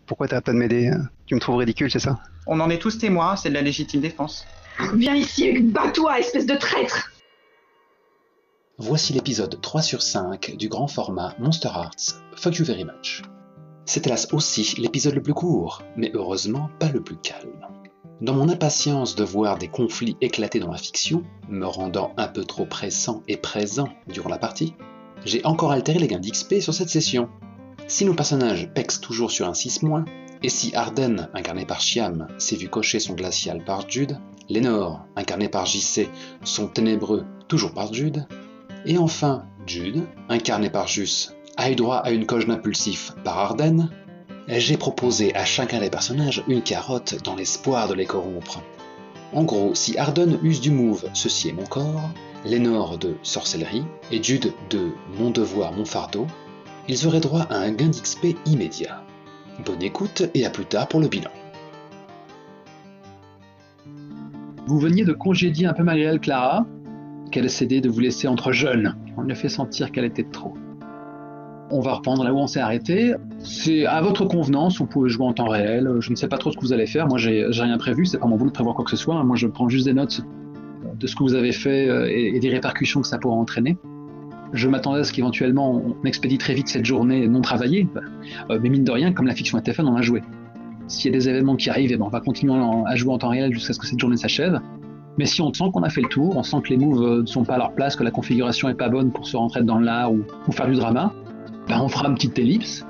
Pourquoi t'arrêtes pas de m'aider? Tu me trouves ridicule, c'est ça? On en est tous témoins, c'est de la légitime défense. Viens ici, bats-toi, espèce de traître! Voici l'épisode 3 sur 5 du grand format Monster Hearts Fuck You Very Much. C'est hélas aussi l'épisode le plus court, mais heureusement pas le plus calme. Dans mon impatience de voir des conflits éclater dans la fiction, me rendant un peu trop pressant et présent durant la partie, j'ai encore altéré les gains d'XP sur cette session. Si nos personnages pexent toujours sur un 6-, et si Arden, incarné par Chiam, s'est vu cocher son glacial par Jude, Lénore, incarné par JC, son ténébreux toujours par Jude, et enfin Jude, incarné par Jus, a eu droit à une coche d'impulsif par Arden, j'ai proposé à chacun des personnages une carotte dans l'espoir de les corrompre. En gros, si Arden use du move « Ceci est mon corps », Lénore de « Sorcellerie » et Jude de « Mon devoir, mon fardeau », ils auraient droit à un gain d'XP immédiat. Bonne écoute et à plus tard pour le bilan. Vous veniez de congédier un peu malgré elle Clara, qu'elle a cédé de vous laisser entre jeunes. On lui a fait sentir qu'elle était de trop. On va reprendre là où on s'est arrêté. C'est à votre convenance, on pouvait jouer en temps réel. Je ne sais pas trop ce que vous allez faire. Moi, j'ai rien prévu. C'est pas mon boulot de prévoir quoi que ce soit. Moi, je prends juste des notes de ce que vous avez fait et des répercussions que ça pourra entraîner. Je m'attendais à ce qu'éventuellement on expédie très vite cette journée non travaillée. Mais mine de rien, comme la fiction était faite, on a joué. S'il y a des événements qui arrivent, on va continuer à jouer en temps réel jusqu'à ce que cette journée s'achève. Mais si on sent qu'on a fait le tour, on sent que les moves ne sont pas à leur place, que la configuration n'est pas bonne pour se rentrer dans l'art ou faire du drama, on fera une petite ellipse,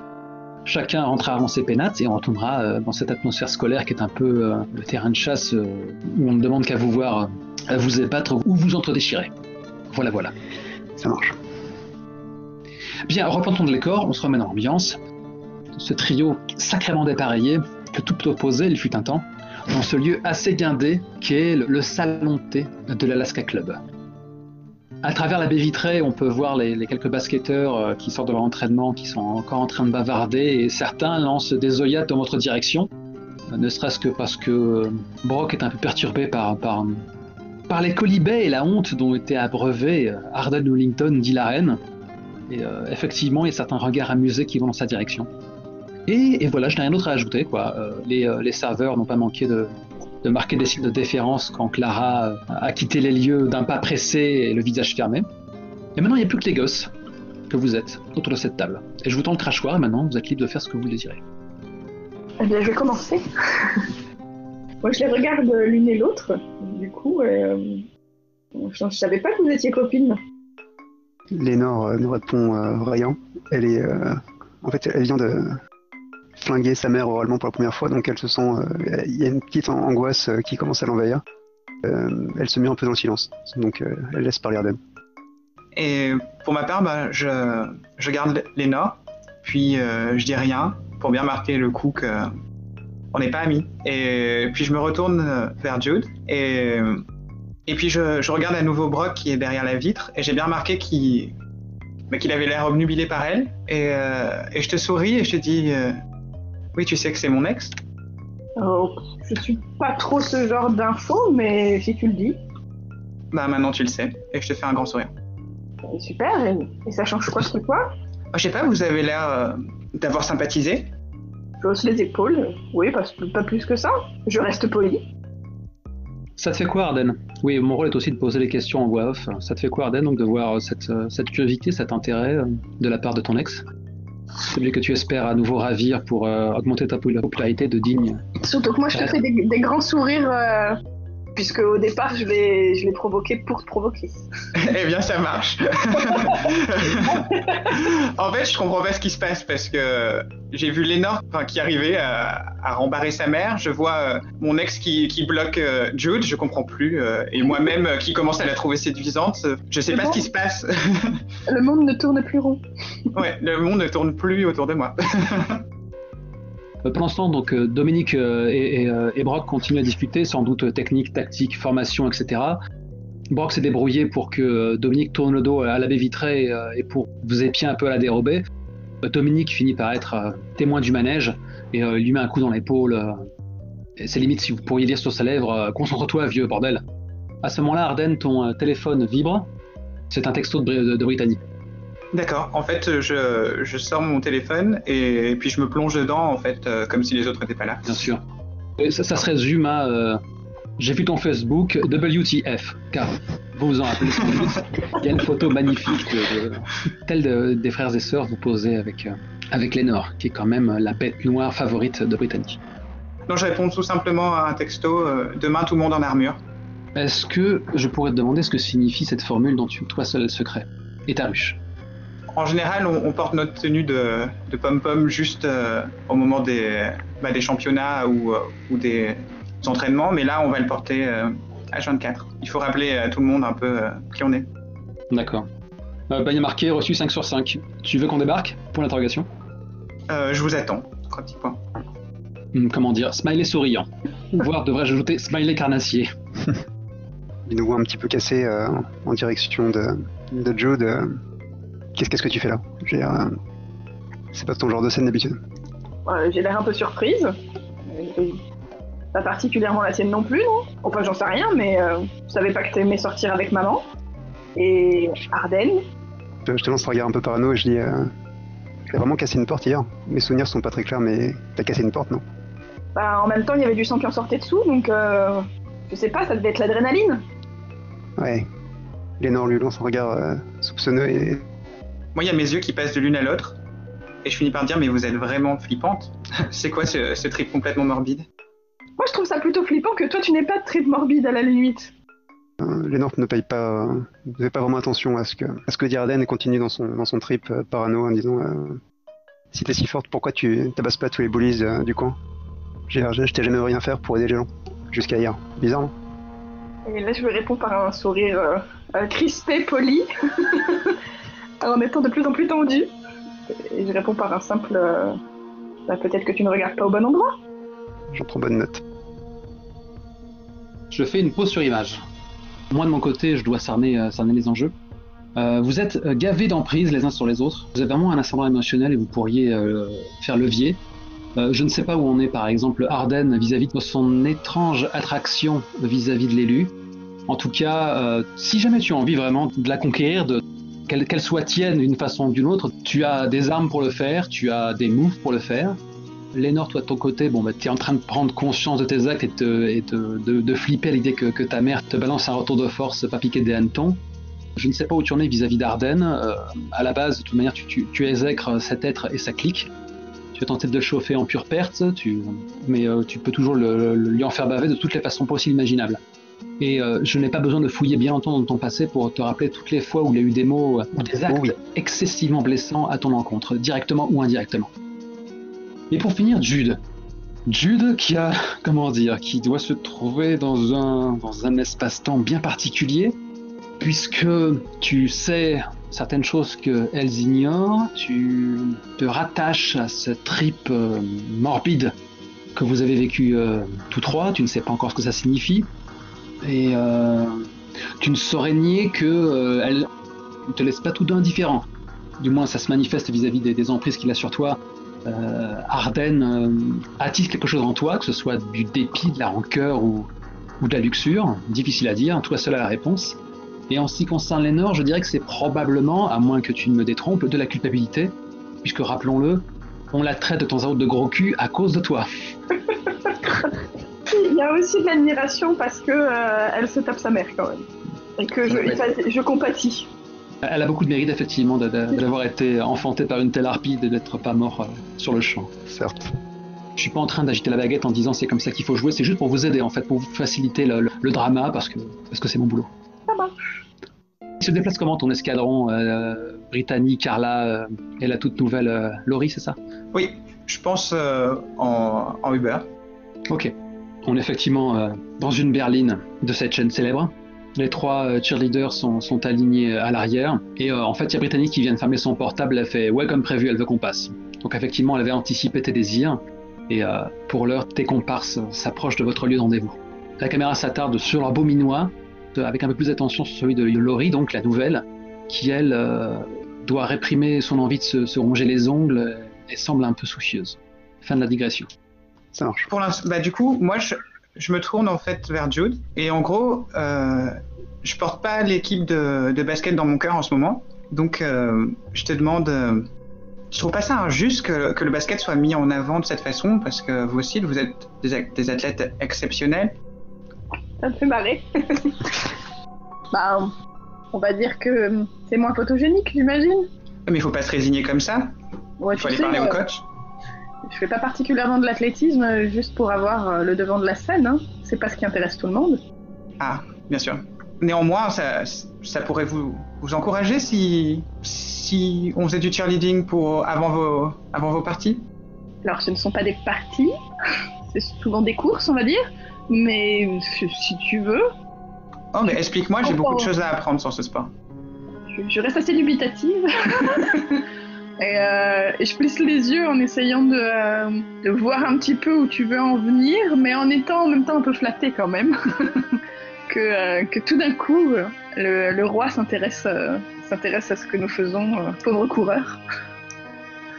chacun rentrera dans ses pénates et on retournera dans cette atmosphère scolaire qui est un peu le terrain de chasse où on ne demande qu'à vous voir, à vous ébattre ou vous entredéchirer. Voilà. Ça marche. Bien, replantons le décor, on se remet dans l'ambiance. Ce trio sacrément dépareillé, que tout peut opposer, il fut un temps, dans ce lieu assez guindé qu'est le salon de thé de l'Alaska Club. À travers la baie vitrée, on peut voir les quelques basketteurs qui sortent de leur entraînement, qui sont encore en train de bavarder, et certains lancent des œillades dans votre direction, ne serait-ce que parce que Brock est un peu perturbé par les colibets et la honte dont était abreuvé Arden Wellington, dit la reine. Et effectivement, il y a certains regards amusés qui vont dans sa direction. Et voilà, je n'ai rien d'autre à ajouter, quoi. Les serveurs n'ont pas manqué de marquer des signes de déférence quand Clara a quitté les lieux d'un pas pressé et le visage fermé. Et maintenant, il n'y a plus que les gosses que vous êtes autour de cette table. Et je vous tends le crachoir, et maintenant, vous êtes libre de faire ce que vous désirez. Eh bien, je vais commencer. Moi, je les regarde l'une et l'autre. Du coup, je ne savais pas que vous étiez copines. Lénore nous répond riant. Elle est... en fait, elle vient de flinguer sa mère oralement pour la première fois, donc elle se sent... Il y a une petite angoisse qui commence à l'envahir. Elle se met un peu dans le silence, donc elle laisse parler Arden. Et pour ma part, je garde Lénore, puis je dis rien pour bien marquer le coup qu'on n'est pas amis. Et puis je me retourne vers Jude et puis je regarde à nouveau Brock qui est derrière la vitre et j'ai bien remarqué qu'il avait l'air obnubilé par elle et je te souris et je te dis oui, tu sais que c'est mon ex. Oh, je suis pas trop ce genre d'infos, mais si tu le dis. Bah maintenant tu le sais et je te fais un grand sourire. Super, et ça change quoi ce toi? Je sais pas, vous avez l'air d'avoir sympathisé. Je hausse les épaules, oui, pas plus que ça. Je reste poli. Ça te fait quoi, Arden? Oui, mon rôle est aussi de poser les questions en voix off. Ça te fait quoi, Arden, donc de voir cette curiosité, cet intérêt de la part de ton ex? Celui que tu espères à nouveau ravir pour augmenter ta popularité de digne. Surtout que moi je te fais des grands sourires, puisque au départ je l'ai provoqué pour te provoquer. Eh bien ça marche. En fait je comprends pas ce qui se passe parce que j'ai vu Lénore qui arrivait à rembarrer sa mère, je vois mon ex qui bloque Jude, je comprends plus, et moi-même qui commence à la trouver séduisante, je sais pas ce qui se passe. Le monde ne tourne plus rond. Ouais, le monde ne tourne plus autour de moi. Pendant ce temps, donc, Dominique et Brock continuent à discuter, sans doute technique, tactique, formation, etc. Brock s'est débrouillé pour que Dominique tourne le dos à la baie vitrée et pour vous épier un peu à la dérobée. Dominique finit par être témoin du manège et lui met un coup dans l'épaule. Et c'est limite si vous pourriez lire sur sa lèvre « Concentre-toi, vieux bordel ». À ce moment-là, Arden, ton téléphone vibre. C'est un texto de Brittany. D'accord. En fait, je sors mon téléphone et puis je me plonge dedans, en fait, comme si les autres n'étaient pas là. Bien sûr. Et ça se résume à j'ai vu ton Facebook, WTF, car vous vous en rappelez sans doute. Il y a une photo magnifique des frères et sœurs vous posez avec Lénore, qui est quand même la bête noire favorite de Britannique. Non, je réponds tout simplement à un texto, demain tout le monde en armure. Est-ce que je pourrais te demander ce que signifie cette formule dont tu toi seul le secret et ta ruche? En général, on porte notre tenue de pom-pom juste au moment des championnats ou des entraînements, mais là, on va le porter H24. Il faut rappeler à tout le monde un peu qui on est. D'accord. Il y a marqué reçu 5 sur 5. Tu veux qu'on débarque? Pour l'interrogation. Je vous attends. 3 petits points. Comment dire? Smiley souriant. Voire devrais-je ajouter smiley carnassier. Il nous voit un petit peu cassé en direction de Jude. Qu'est-ce que tu fais là? Je veux dire, c'est pas ton genre de scène d'habitude. J'ai l'air un peu surprise. Pas particulièrement la tienne non plus, non? Enfin, j'en sais rien, mais je savais pas que t'aimais sortir avec maman. Et Arden. Je te lance un regard un peu parano et je dis t'as vraiment cassé une porte hier? Mes souvenirs sont pas très clairs, mais t'as cassé une porte, non? Bah, en même temps, il y avait du sang qui en sortait dessous, donc je sais pas, ça devait être l'adrénaline. Ouais. Lénore lui lance un regard soupçonneux et... Moi, il y a mes yeux qui passent de l'une à l'autre, et je finis par dire, mais vous êtes vraiment flippante. C'est quoi ce trip complètement morbide? Moi, je trouve ça plutôt flippant que toi, tu n'aies pas de trip morbide à la limite. Lénore ne fait pas vraiment attention à ce que dit Arden et continue dans son trip parano en disant si t'es si forte, pourquoi tu tabasses pas tous les bullies du coin? Je t'ai jamais rien faire pour aider les gens. Jusqu'à hier. Bizarre, non? Et là, je lui réponds par un sourire crispé, poli, en étant de plus en plus tendu. Et je réponds par un simple peut-être que tu ne regardes pas au bon endroit. J'en prends bonne note. Je fais une pause sur image. Moi, de mon côté, je dois cerner les enjeux. Vous êtes gavés d'emprise les uns sur les autres. Vous avez vraiment un ascendant émotionnel et vous pourriez faire levier. Je ne sais pas où on est, par exemple, Arden vis-à-vis de son étrange attraction vis-à-vis de l'élu. En tout cas, si jamais tu as envie vraiment de la conquérir, qu'elle soit tienne d'une façon ou d'une autre, tu as des armes pour le faire, tu as des moves pour le faire. Lénore, toi de ton côté, tu es en train de prendre conscience de tes actes et de flipper à l'idée que ta mère te balance un retour de force pas piqué des hannetons. Je ne sais pas où tu en es vis-à-vis d'Arden. À la base, de toute manière, tu exècres cet être et sa clique. Tu as tenté de le chauffer en pure perte, mais tu peux toujours lui en faire baver de toutes les façons possibles imaginables. Et je n'ai pas besoin de fouiller bien longtemps dans ton passé pour te rappeler toutes les fois où il y a eu des mots ou des actes excessivement blessants à ton encontre, directement ou indirectement. Et pour finir, Jude qui a, qui doit se trouver dans un espace-temps bien particulier, puisque tu sais certaines choses qu'elles ignorent, tu te rattaches à ce trip morbide que vous avez vécu tous trois, tu ne sais pas encore ce que ça signifie, et tu ne saurais nier qu'elle ne te laisse pas tout d'indifférent. Du moins, ça se manifeste vis-à-vis des emprises qu'il a sur toi. Arden attise quelque chose en toi, que ce soit du dépit, de la rancœur ou de la luxure, difficile à dire, toi seul a la réponse. Et en ce qui concerne Lénore, je dirais que c'est probablement, à moins que tu ne me détrompes, de la culpabilité, puisque rappelons-le, on la traite de temps à autre de gros cul à cause de toi. Il y a aussi de l'admiration parce que elle se tape sa mère quand même, et que je compatis. Elle a beaucoup de mérite effectivement d'avoir été enfantée par une telle harpie et d'être pas mort sur le champ. Certes. Je suis pas en train d'agiter la baguette en disant c'est comme ça qu'il faut jouer, c'est juste pour vous aider en fait, pour vous faciliter le drama parce que c'est mon boulot. Ça marche. Il se déplace comment ton escadron Brittany, Carla et la toute nouvelle Laurie, c'est ça? Oui, je pense en Uber. Ok. On est effectivement dans une berline de cette chaîne célèbre. Les trois cheerleaders sont alignés à l'arrière. Et en fait, il y a Brittany qui vient de fermer son portable. Elle fait « Ouais, comme prévu, elle veut qu'on passe ». Donc effectivement, elle avait anticipé tes désirs. Et pour l'heure, tes comparses s'approchent de votre lieu de rendez-vous. La caméra s'attarde sur leur beau minois, avec un peu plus d'attention sur celui de Laurie, donc la nouvelle, qui elle doit réprimer son envie de se ronger les ongles et semble un peu soucieuse. Fin de la digression. Ça marche. Pour l'instant, du coup, moi je me tourne en fait vers Jude et en gros, je porte pas l'équipe de basket dans mon cœur en ce moment. Donc, je te demande, je trouve pas ça injuste que le basket soit mis en avant de cette façon, parce que vous aussi, vous êtes des athlètes exceptionnels. Ça me fait marrer. Bah, on va dire que c'est moins photogénique, j'imagine. Mais il faut pas se résigner comme ça. Ouais, Il faut aller parler au coach. Je fais pas particulièrement de l'athlétisme juste pour avoir le devant de la scène. Hein. C'est pas ce qui intéresse tout le monde. Ah, bien sûr. Néanmoins, ça pourrait vous encourager si on faisait du cheerleading avant vos parties. Alors, ce ne sont pas des parties, c'est souvent des courses, on va dire. Mais si tu veux. Oh, mais explique-moi, j'ai beaucoup de choses à apprendre sur ce sport. Je reste assez dubitative. Et je plisse les yeux en essayant de voir un petit peu où tu veux en venir, mais en étant en même temps un peu flattée quand même. que tout d'un coup, le roi s'intéresse à ce que nous faisons, pauvres coureurs.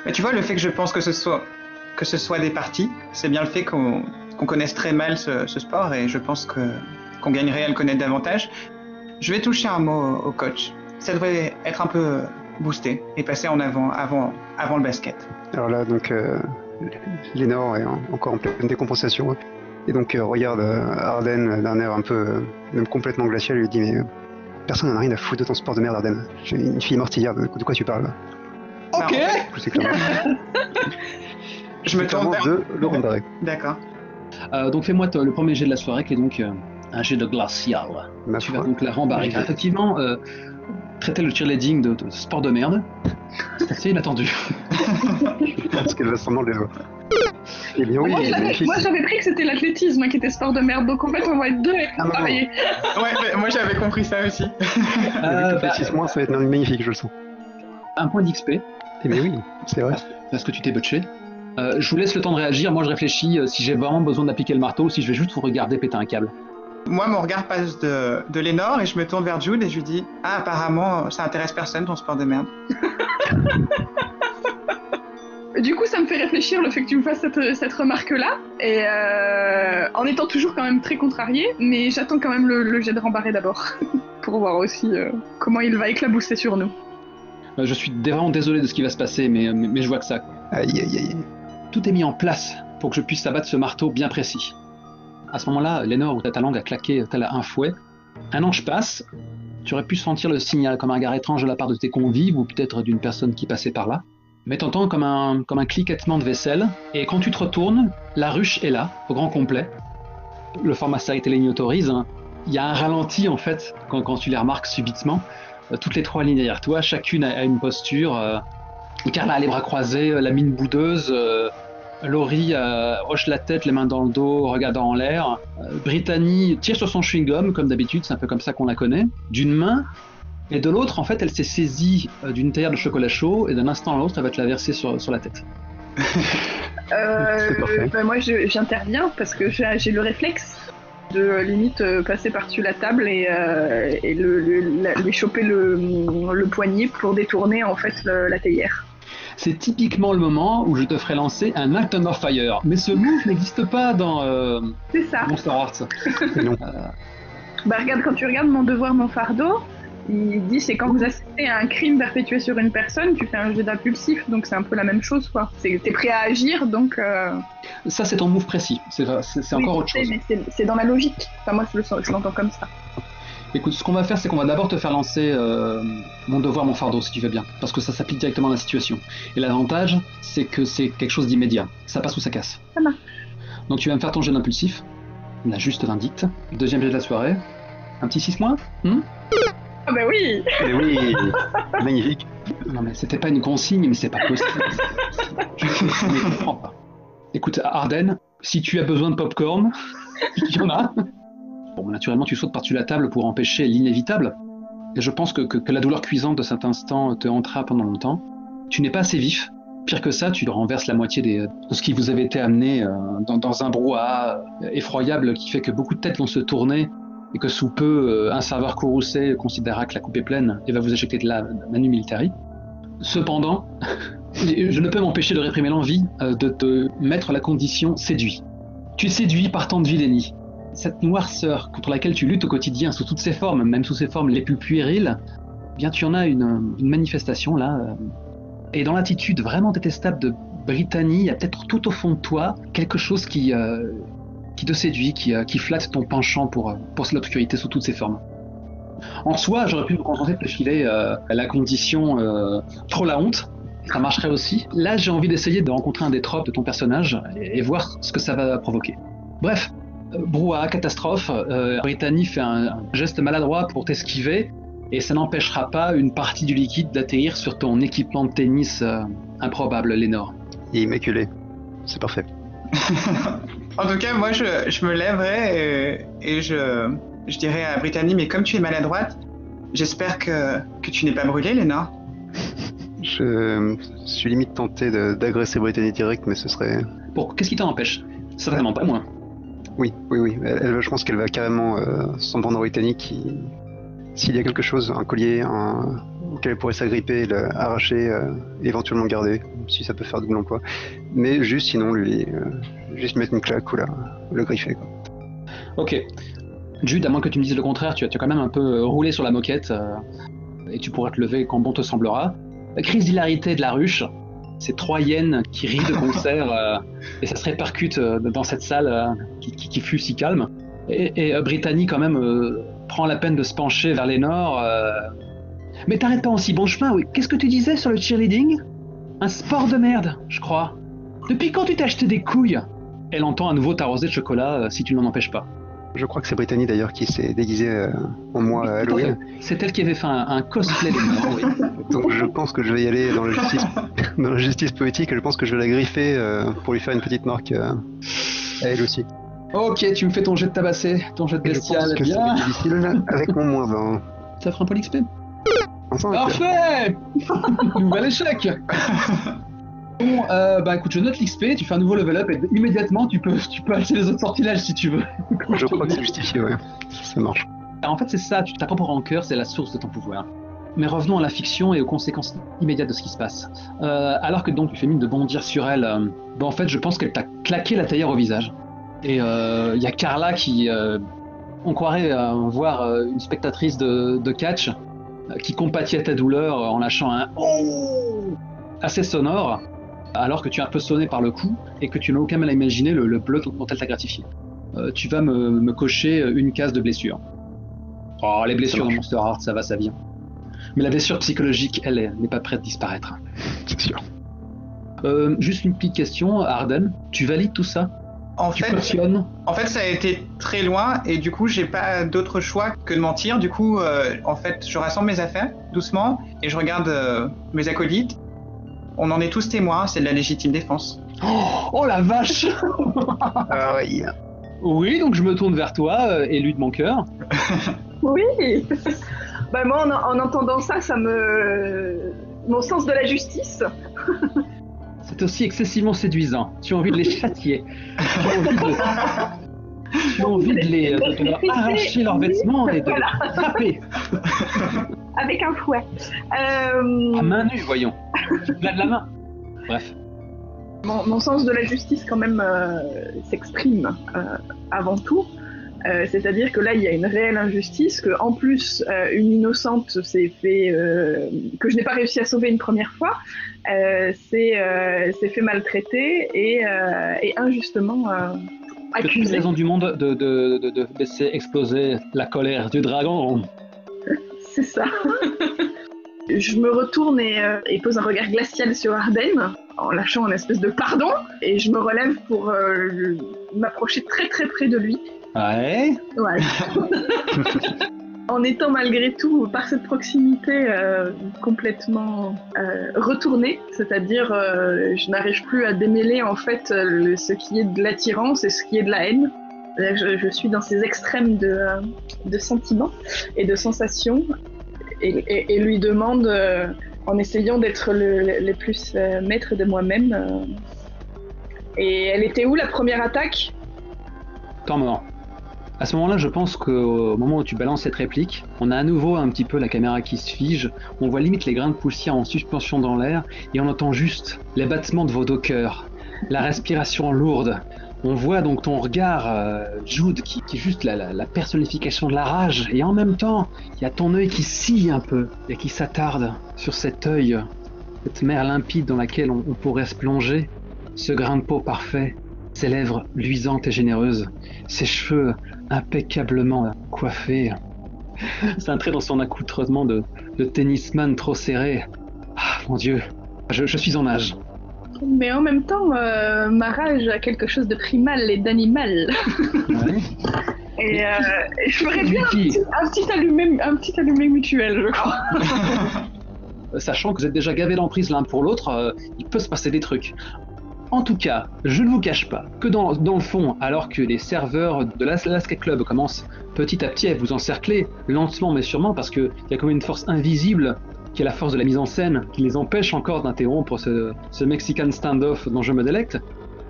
Mais tu vois, le fait que je pense que ce soit des parties, c'est bien le fait qu'on connaisse très mal ce sport, et je pense qu'on gagnerait à le connaître davantage. Je vais toucher un mot au coach. Ça devrait être un peu boosté et passer en avant le basket. Alors là, donc, Lénore est encore en pleine décompensation. Et donc, regarde Arden d'un air un peu, même complètement glacial, et lui dit, mais personne n'en a rien à foutre de ton sport de merde, Arden. J'ai une fille mortillère, de quoi tu parles? Ok. C'est clairement, Je me tourne vers de Laurent Barré. D'accord. Donc fais-moi le premier jet de la soirée, qui est donc un jet de glacial. Ma Tu vas foi. donc la rembarrer. Car effectivement, traiter le cheerleading de sport de merde, c'est assez inattendu. Parce qu'elle va sûrement le dévoiler. Eh bien oui, magnifique. Moi j'avais pris que c'était l'athlétisme qui était sport de merde, donc en fait on va être deux et Ah, non, non. pareil. Ouais, mais moi j'avais compris ça aussi. Vu que 6 mois, ça va être magnifique, je le sens. Un point d'XP, Eh bien oui, c'est vrai. parce que tu t'es botché. Je vous laisse le temps de réagir. Moi, je réfléchis si j'ai vraiment besoin d'appliquer le marteau ou si je vais juste vous regarder péter un câble. Moi, mon regard passe de Lénore et je me tourne vers Jude et je lui dis « Ah, apparemment, ça intéresse personne ton sport de merde. Du coup, ça me fait réfléchir le fait que tu me fasses cette remarque-là, et en étant toujours quand même très contrariée, mais j'attends quand même le jet de rembarré d'abord, pour voir aussi comment il va éclabousser sur nous. Je suis vraiment désolé de ce qui va se passer, mais je vois que ça. Aïe, aïe, aïe. Tout est mis en place pour que je puisse abattre ce marteau bien précis. À ce moment-là, Lénore, où ta langue a claqué tel un fouet, un ange passe. Tu aurais pu sentir le signal comme un regard étrange de la part de tes convives ou peut-être d'une personne qui passait par là. Mais t'entends comme un cliquettement de vaisselle, et quand tu te retournes, la ruche est là, au grand complet. Le format série télé n'y autorise. Hein. Il y a un ralenti en fait, quand tu les remarques subitement. Toutes les trois lignes derrière toi, chacune a une posture. Carla a les bras croisés, la mine boudeuse. Laurie hoche la tête, les mains dans le dos, regardant en l'air. Brittany tire sur son chewing-gum, comme d'habitude, c'est un peu comme ça qu'on la connaît, d'une main. Et de l'autre, en fait, elle s'est saisie d'une théière de chocolat chaud, et d'un instant à l'autre, elle va te la verser sur la tête. C'est parfait. Moi, j'interviens parce que j'ai le réflexe de limite passer par-dessus la table et lui choper le poignet pour détourner en fait la théière. C'est typiquement le moment où je te ferai lancer un Act of Fire. Mais ce move n'existe pas dans C'est ça. Monster Hearts. Et non. Bah regarde, quand tu regardes Mon devoir, mon fardeau, il dit c'est quand vous assistez à un crime perpétué sur une personne, tu fais un jet d'impulsif, donc c'est un peu la même chose quoi. T'es prêt à agir, donc... Ça, c'est ton move précis. C'est encore autre chose. Mais c'est dans la logique. Enfin, moi, je l'entends comme ça. Écoute, ce qu'on va faire, c'est qu'on va d'abord te faire lancer Mon devoir, mon fardeau, si tu veux bien. Parce que ça s'applique directement à la situation. Et l'avantage, c'est que c'est quelque chose d'immédiat. Ça passe ou ça casse. Ça marche. Donc tu vas me faire ton jet d'impulsif. La juste vindicte. Deuxième jet de la soirée. Un petit 6 mois Ah bah oui. Eh oui, magnifique. Non mais c'était pas une consigne, mais c'est pas possible. Je ne comprends pas. Écoute, Arden, si tu as besoin de popcorn, il y en a. Bon, naturellement, tu sautes par-dessus la table pour empêcher l'inévitable. Et je pense que la douleur cuisante de cet instant te hantera pendant longtemps. Tu n'es pas assez vif. Pire que ça, tu renverses la moitié de ce qui vous avait été amené dans un brouhaha effroyable qui fait que beaucoup de têtes vont se tourner et que sous peu, un serveur courroucé considérera que la coupe est pleine et va vous éjecter de la manu militari. Cependant, je ne peux m'empêcher de réprimer l'envie de te mettre la condition séduit. Tu es séduit par tant de vilainie. Cette noirceur contre laquelle tu luttes au quotidien sous toutes ses formes, même sous ses formes les plus puériles, Bien, tu en as une manifestation là, et dans l'attitude vraiment détestable de Brittany, il y a peut-être tout au fond de toi quelque chose qui te séduit, qui flatte ton penchant pour l'obscurité sous toutes ses formes. En soi, j'aurais pu me contenter de te filer la condition trop la honte, ça marcherait aussi. Là, j'ai envie d'essayer de rencontrer un des tropes de ton personnage et voir ce que ça va provoquer. Bref, brouhaha, catastrophe, Brittany fait un geste maladroit pour t'esquiver, et ça n'empêchera pas une partie du liquide d'atterrir sur ton équipement de tennis improbable, Lénore. Immaculé. C'est parfait. En tout cas, moi, je me lèverai et je dirais à Brittany, mais comme tu es maladroite, j'espère que tu n'es pas brûlée, Lénore. Je suis limite tenté d'agresser Brittany direct, mais ce serait... Qu'est-ce qui t'en empêche? Certainement pas moi. Oui. Je pense qu'elle va carrément s'en prendre à Brittany s'il y a quelque chose, un collier, auquel elle pourrait s'agripper, arracher, éventuellement garder, si ça peut faire double emploi. Mais sinon, juste mettre une claque ou le griffer, quoi. Ok. Jude, à moins que tu me dises le contraire, tu as quand même un peu roulé sur la moquette, et tu pourras te lever quand bon te semblera. La crise d'hilarité de la ruche, ces 3 hyènes qui rient de concert, et ça se répercute dans cette salle qui fut si calme. Et Brittany, quand même, prend la peine de se pencher vers Lénore. Mais t'arrêtes pas en si bon chemin, oui. Qu'est-ce que tu disais sur le cheerleading? Un sport de merde, je crois. Depuis quand tu t'es acheté des couilles? Elle entend à nouveau t'arroser de chocolat si tu ne l'en empêches pas. Je crois que c'est Brittany d'ailleurs qui s'est déguisée en moi à Halloween. C'est elle qui avait fait un cosplay de Lénore, oui. Donc je pense que je vais y aller dans la justice poétique, et je pense que je vais la griffer pour lui faire une petite marque à elle aussi. Ok, tu me fais ton jet de tabassé, ton jet de bestial. Je pense que bien. c'est difficile avec mon moins 20. Ça fera un peu l'XP. Enfin, Parfait. Nouvel échec. Bon, écoute, je note l'XP, tu fais un nouveau level up et immédiatement tu peux acheter les autres sortilèges si tu veux. Je crois que c'est justifié, ouais. Ça marche. Alors, en fait, c'est ça, ta propre rancœur, c'est la source de ton pouvoir. Mais revenons à la fiction et aux conséquences immédiates de ce qui se passe. Alors que donc tu fais mine de bondir sur elle, en fait, je pense qu'elle t'a claqué la théière au visage. Et il y a Carla qui... on croirait voir une spectatrice de catch qui compatit à ta douleur en lâchant un « Oh !» assez sonore, alors que tu es un peu sonné par le coup et que tu n'as aucun mal à imaginer le bleu dont elle t'a gratifié. Tu vas me cocher une case de blessure. Oh, les blessures dans Monster Hearts, ça va, ça vient. Mais la blessure psychologique, elle, n'est pas prête de disparaître. C'est sûr. Juste une petite question, Arden, tu valides tout ça? En fait, ça a été très loin et du coup, j'ai pas d'autre choix que de mentir. Du coup, en fait, je rassemble mes affaires doucement et je regarde mes acolytes. On en est tous témoins, c'est de la légitime défense. Oh la vache. Ah oui. Oui, donc je me tourne vers toi, élu de mon cœur. Oui. Moi, en entendant ça, mon sens de la justice. C'est aussi excessivement séduisant. Tu as envie de les châtier. Tu as envie de leur arracher leurs vêtements et de les frapper. Avec un fouet. À main nue, voyons. Tu te de la main. Bref. Mon sens de la justice, quand même, s'exprime avant tout. C'est-à-dire que là, il y a une réelle injustice, que en plus, une innocente s'est fait, que je n'ai pas réussi à sauver une première fois, s'est fait maltraiter et injustement accusée. Que toutes les raisons du monde de laisser exploser la colère du dragon. C'est ça. Je me retourne et pose un regard glacial sur Arden, en lâchant une espèce de pardon, et je me relève pour m'approcher très très près de lui. Ouais. En étant malgré tout, par cette proximité, complètement retournée, c'est-à-dire je n'arrive plus à démêler en fait ce qui est de l'attirance et ce qui est de la haine. Je suis dans ces extrêmes de sentiments et de sensations et lui demande, en essayant d'être le plus maître de moi-même, et elle était où la première attaque? Attends un moment. À ce moment-là, je pense qu'au moment où tu balances cette réplique, on a à nouveau un petit peu la caméra qui se fige, on voit limite les grains de poussière en suspension dans l'air, et on entend juste les battements de vos deux cœurs, la respiration lourde. On voit donc ton regard, Jude, qui est juste la personnification de la rage. Et en même temps, il y a ton œil qui scie un peu et qui s'attarde sur cet œil, cette mer limpide dans laquelle on pourrait se plonger. Ce grain de peau parfait, ses lèvres luisantes et généreuses, ses cheveux impeccablement coiffés, cintrés dans son accoutrement de tennisman trop serré. Ah, mon Dieu, je suis en nage. Mais en même temps, ma rage a quelque chose de primal et d'animal. Ouais. Et je ferais bien un petit allumé mutuel, je crois. Sachant que vous êtes déjà gavés d'emprise l'un pour l'autre, il peut se passer des trucs. En tout cas, je ne vous cache pas que dans le fond, alors que les serveurs de l'Alaska Club commencent petit à petit à vous encercler, lentement mais sûrement, parce qu'il y a comme une force invisible qui est la force de la mise en scène, qui les empêche encore d'interrompre ce Mexican standoff dont je me délecte.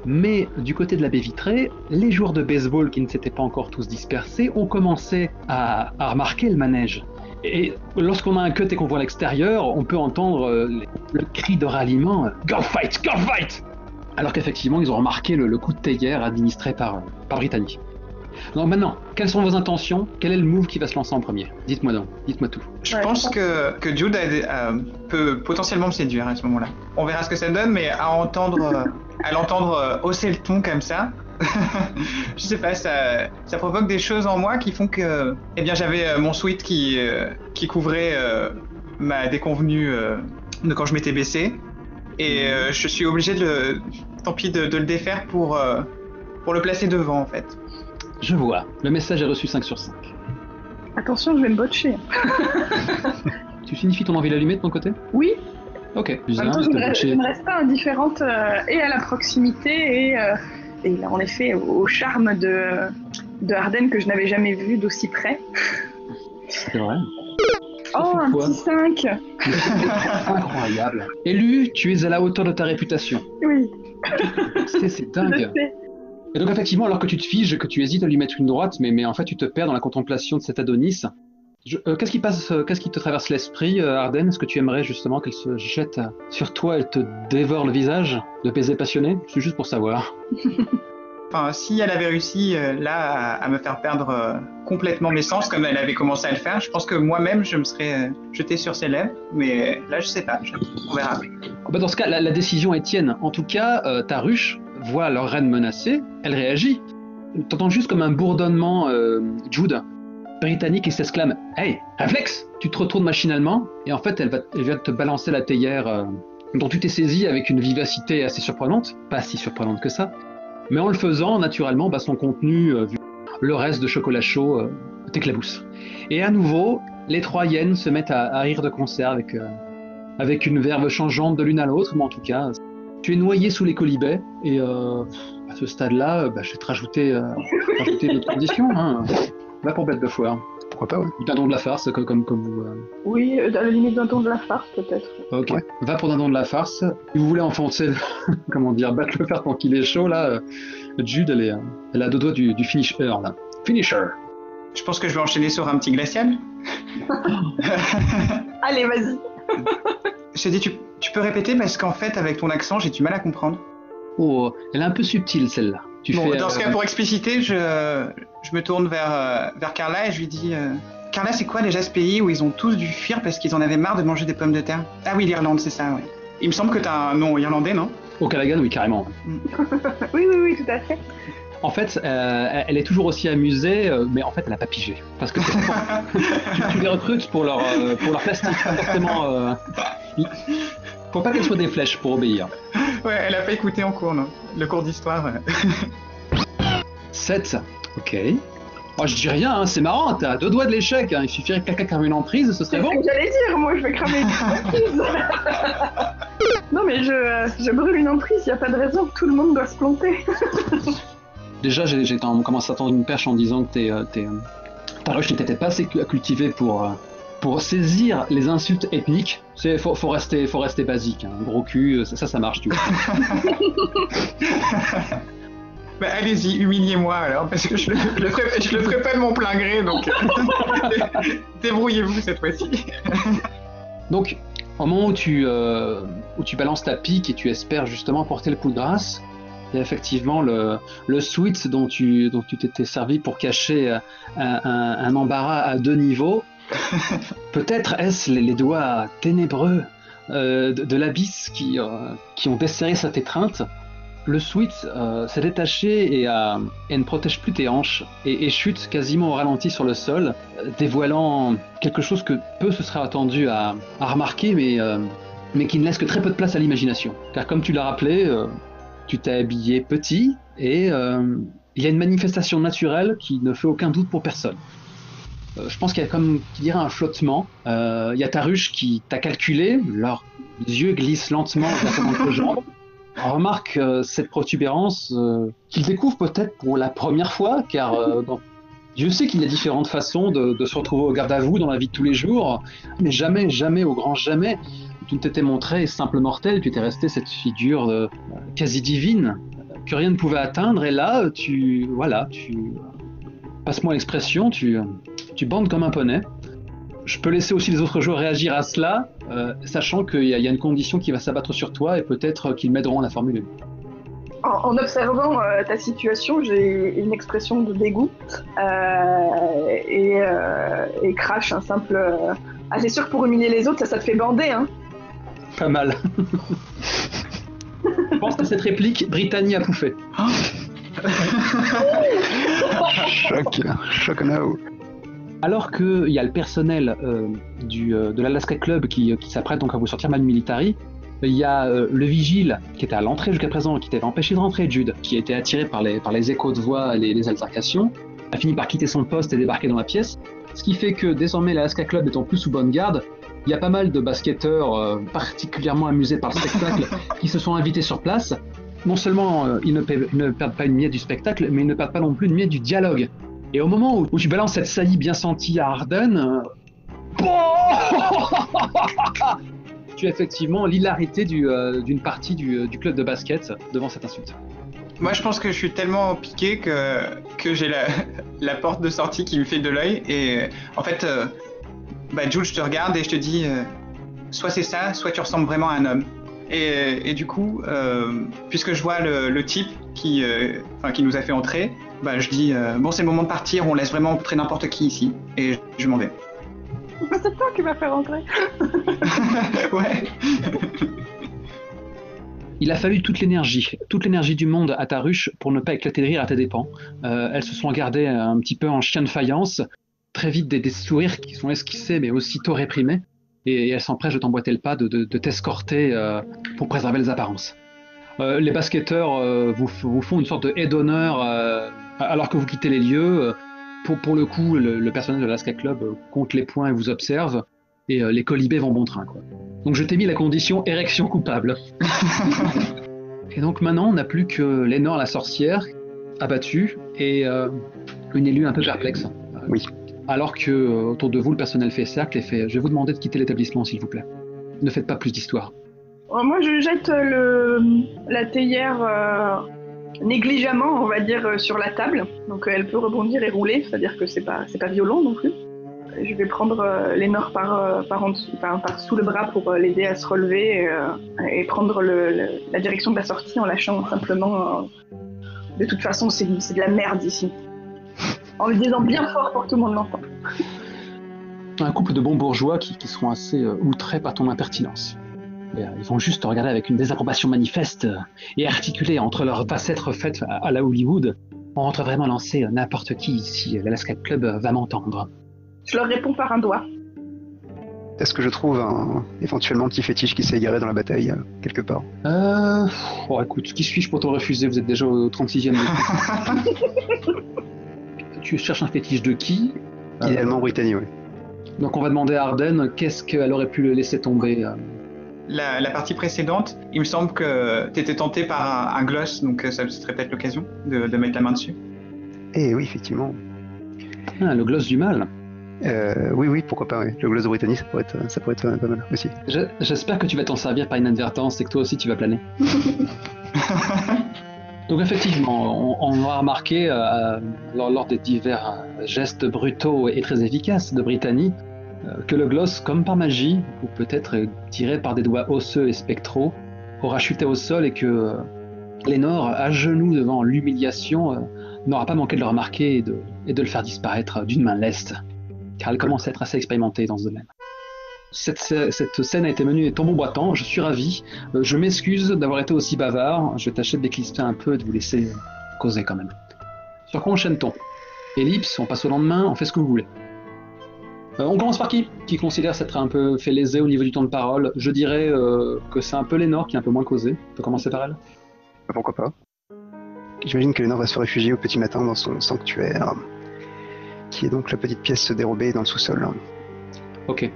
Mais du côté de la baie vitrée, les joueurs de baseball qui ne s'étaient pas encore tous dispersés ont commencé à remarquer le manège. Et lorsqu'on a un cut et qu'on voit l'extérieur, on peut entendre le cri de ralliement « Go fight! Go fight !» Alors qu'effectivement, ils ont remarqué le coup de théière administré par Brittany. Donc maintenant, quelles sont vos intentions? Quel est le move qui va se lancer en premier? Dites-moi donc, dites-moi tout. Je pense que Jude peut potentiellement me séduire à ce moment-là. On verra ce que ça donne, mais à l'entendre hausser le ton comme ça, je sais pas, ça provoque des choses en moi qui font que, eh bien, j'avais mon sweat qui couvrait ma déconvenue de quand je m'étais baissé, et je suis obligé de le défaire pour le placer devant en fait. Je vois, le message est reçu 5 sur 5. Attention, je vais me botcher. Tu signifies ton envie d'allumer de ton côté? Oui. Ok. En même temps, je ne reste pas indifférente et à la proximité et là, en effet au charme de Arden que je n'avais jamais vu d'aussi près. C'est vrai. Oh, un petit 5. Incroyable. Élu, tu es à la hauteur de ta réputation. Oui. C'est dingue. Et donc effectivement, alors que tu te figes, que tu hésites à lui mettre une droite, mais en fait tu te perds dans la contemplation de cet Adonis. Qu'est-ce qui te traverse l'esprit, Arden? Est-ce que tu aimerais justement qu'elle se jette sur toi, elle te dévore le visage de baiser passionné? C'est juste pour savoir. Enfin, si elle avait réussi là à me faire perdre complètement mes sens, comme elle avait commencé à le faire, je pense que moi-même je me serais jeté sur ses lèvres, mais là je sais pas, on verra. Bah dans ce cas, la décision est tienne. En tout cas, ta ruche voit leur reine menacée, elle réagit. T'entends juste comme un bourdonnement, Jude, britannique, et s'exclame « Hey, réflexe !» Tu te retournes machinalement, et en fait elle vient te balancer la théière dont tu t'es saisi avec une vivacité assez surprenante, pas si surprenante que ça, mais en le faisant, naturellement, son contenu, vu le reste de chocolat chaud, t'éclabousse. Et à nouveau, les 3 hyènes se mettent à rire de concert avec une verve changeante de l'une à l'autre, mais en tout cas, tu es noyé sous les colibets, et à ce stade-là, je vais te rajouter d'autres conditions. Hein. Va pour bête de foire. Pourquoi pas, ouais. Dindon de la farce, comme vous... Oui, à la limite dindon de la farce, peut-être. Ok, ouais. Va pour dindon de la farce. Si vous voulez enfoncer, battre le fer tant qu'il est chaud, là, Jude, elle a 2 doigts du finisher, là. Finisher. Je pense que je vais enchaîner sur un petit glacial. Allez, vas-y. Je te dis, tu peux répéter parce qu'en fait, avec ton accent, j'ai du mal à comprendre. Oh, elle est un peu subtile, celle-là. Dans ce cas, pour expliciter, je me tourne vers Carla et je lui dis Carla, c'est quoi déjà ce pays où ils ont tous dû fuir parce qu'ils en avaient marre de manger des pommes de terre? Ah oui, l'Irlande, c'est ça, oui. Il me semble que t'as un nom irlandais, non? Au Callaghan, oui, carrément. Oui, tout à fait. En fait, elle est toujours aussi amusée, mais en fait, elle n'a pas pigé. Parce que tu les recrutes pour leur plastique, forcément. Faut pas qu'elles soient des flèches pour obéir. Ouais, elle a pas écouté en cours, non? Le cours d'histoire. 7. Ok. Oh, je dis rien, hein, c'est marrant, t'as 2 doigts de l'échec. Hein. Il suffirait que quelqu'un crame une emprise, ce serait bon. C'est ce que j'allais dire, moi je vais cramer une emprise. Non mais je brûle une emprise, y a pas de raison, tout le monde doit se planter. Déjà, j'ai commencé à tendre une perche en disant que ta ruche n'était pas assez cultivée pour saisir les insultes ethniques. Faut rester basique, hein. Gros cul, ça marche, tu vois. Bah allez-y, humiliez-moi alors, parce que je le ferai pas de mon plein gré, donc débrouillez-vous cette fois-ci. Donc, au moment où tu balances ta pique et tu espères justement porter le coup de grâce, Il y a effectivement le sweat dont tu t'étais servi pour cacher un embarras à 2 niveaux. Peut-être est-ce les doigts ténébreux de l'abysse qui ont desserré cette étreinte. Le sweat s'est détaché et ne protège plus tes hanches et chute quasiment au ralenti sur le sol, dévoilant quelque chose que peu se serait attendu à remarquer, mais qui ne laisse que très peu de place à l'imagination. Car comme tu l'as rappelé, tu t'es habillé petit et il y a une manifestation naturelle qui ne fait aucun doute pour personne. Je pense qu'il y a comme qui dirait un flottement. Il y a ta ruche qui t'a calculé, leurs yeux glissent lentement vers ton jambe. On remarque cette protubérance qu'il découvre peut-être pour la première fois, car Dieu sait qu'il y a différentes façons de se retrouver au garde à vous dans la vie de tous les jours, mais jamais, jamais, au grand jamais, tu ne t'étais montré simple mortel, tu étais resté cette figure quasi divine que rien ne pouvait atteindre, et là, passe-moi l'expression, tu bandes comme un poney. Je peux laisser aussi les autres joueurs réagir à cela, sachant qu'il y a une condition qui va s'abattre sur toi et peut-être qu'ils m'aideront à la formuler. En observant ta situation, j'ai une expression de dégoût et crache un simple. Ah, c'est sûr que pour humilier les autres, ça te fait bander, hein. Pas mal. Je pense que cette réplique, Brittany a pouffé. Choc now. Alors qu'il y a le personnel de l'Alaska Club qui s'apprête donc à vous sortir Man Military, il y a le vigile qui était à l'entrée jusqu'à présent, qui t'avait empêché de rentrer, Jude, qui a été attiré par les échos de voix et les altercations, a fini par quitter son poste et débarquer dans la pièce, ce qui fait que désormais l'Alaska Club étant plus sous bonne garde, il y a pas mal de basketteurs particulièrement amusés par le spectacle qui se sont invités sur place. Non seulement ils ne perdent pas une miette du spectacle, mais ils ne perdent pas non plus une miette du dialogue. Et au moment où tu balances cette saillie bien sentie à Arden, tu as effectivement l'hilarité d'une partie du club de basket devant cette insulte. Moi, je pense que je suis tellement piqué que j'ai la porte de sortie qui me fait de l'œil. Et en fait, Jules, je te regarde et je te dis soit c'est ça, soit tu ressembles vraiment à un homme. Et du coup, puisque je vois le type qui nous a fait entrer, je dis bon, c'est le moment de partir, on laisse vraiment entrer n'importe qui ici. Et je m'en vais. C'est toi qui m'as fait rentrer. Ouais. Il a fallu toute l'énergie du monde à ta ruche pour ne pas éclater de rire à tes dépens. Elles se sont gardées un petit peu en chien de faïence. Très vite, des sourires qui sont esquissés mais aussitôt réprimés. Et elles s'empressent de t'emboîter le pas, de t'escorter pour préserver les apparences. Les basketteurs vous font une sorte de haie d'honneur alors que vous quittez les lieux. Pour le coup, le personnel de l'Alaska Club compte les points et vous observe. Et les colibés vont bon train, quoi. Donc je t'ai mis la condition érection coupable. Et donc maintenant, on n'a plus que Lénore la sorcière, abattue, et une élue un peu perplexe. Oui. Alors que autour de vous, le personnel fait cercle et fait « Je vais vous demander de quitter l'établissement, s'il vous plaît. Ne faites pas plus d'histoire. » Moi, je jette la théière négligemment, on va dire, sur la table. Donc elle peut rebondir et rouler, c'est-à-dire que c'est pas violent non plus. Je vais prendre Lénore par sous le bras pour l'aider à se relever et prendre la direction de la sortie en lâchant simplement de toute façon c'est de la merde ici. En le disant bien fort pour que tout le monde l'entende. Un couple de bons bourgeois qui seront assez outrés par ton impertinence. Ils vont juste te regarder avec une désapprobation manifeste et articuler entre leurs facettes refaites à la Hollywood. On rentre vraiment lancer n'importe qui ici, l'Alaska Club va m'entendre. Je leur réponds par un doigt. Est-ce que je trouve éventuellement un petit fétiche qui s'est égaré dans la bataille, quelque part? Écoute, qui suis-je pour te refuser? Vous êtes déjà au 36e. Tu cherches un fétiche de qui? Idéalement Brittany, oui. Donc on va demander à Arden qu'est-ce qu'elle aurait pu laisser tomber. La partie précédente, il me semble que tu étais tenté par un gloss, donc ça serait peut-être l'occasion de mettre la main dessus. Eh oui, effectivement. Ah, le gloss du mal. Oui, pourquoi pas, oui. Le gloss de Brittany, ça pourrait être pas mal aussi. J'espère que tu vas t'en servir par inadvertance et que toi aussi tu vas planer. Donc effectivement, on aura remarqué lors des divers gestes brutaux et très efficaces de Brittany que le gloss, comme par magie, ou peut-être tiré par des doigts osseux et spectraux, aura chuté au sol et que Lénore, à genoux devant l'humiliation, n'aura pas manqué de le remarquer et de le faire disparaître d'une main leste, car elle commence à être assez expérimentée dans ce domaine. Cette scène a été menée tambour boitant, je suis ravi. Je m'excuse d'avoir été aussi bavard, je vais tâcher de déclisser un peu et de vous laisser causer quand même. Sur quoi enchaîne-t-on? Ellipse, on passe au lendemain, on fait ce que vous voulez. On commence par qui? Qui considère s'être un peu fait léser au niveau du temps de parole? Je dirais que c'est un peu Lénore qui est un peu moins causé. On peut commencer par elle? Pourquoi pas. J'imagine que Lénore va se réfugier au petit matin dans son sanctuaire, qui est donc la petite pièce dérobée dans le sous-sol. Ok.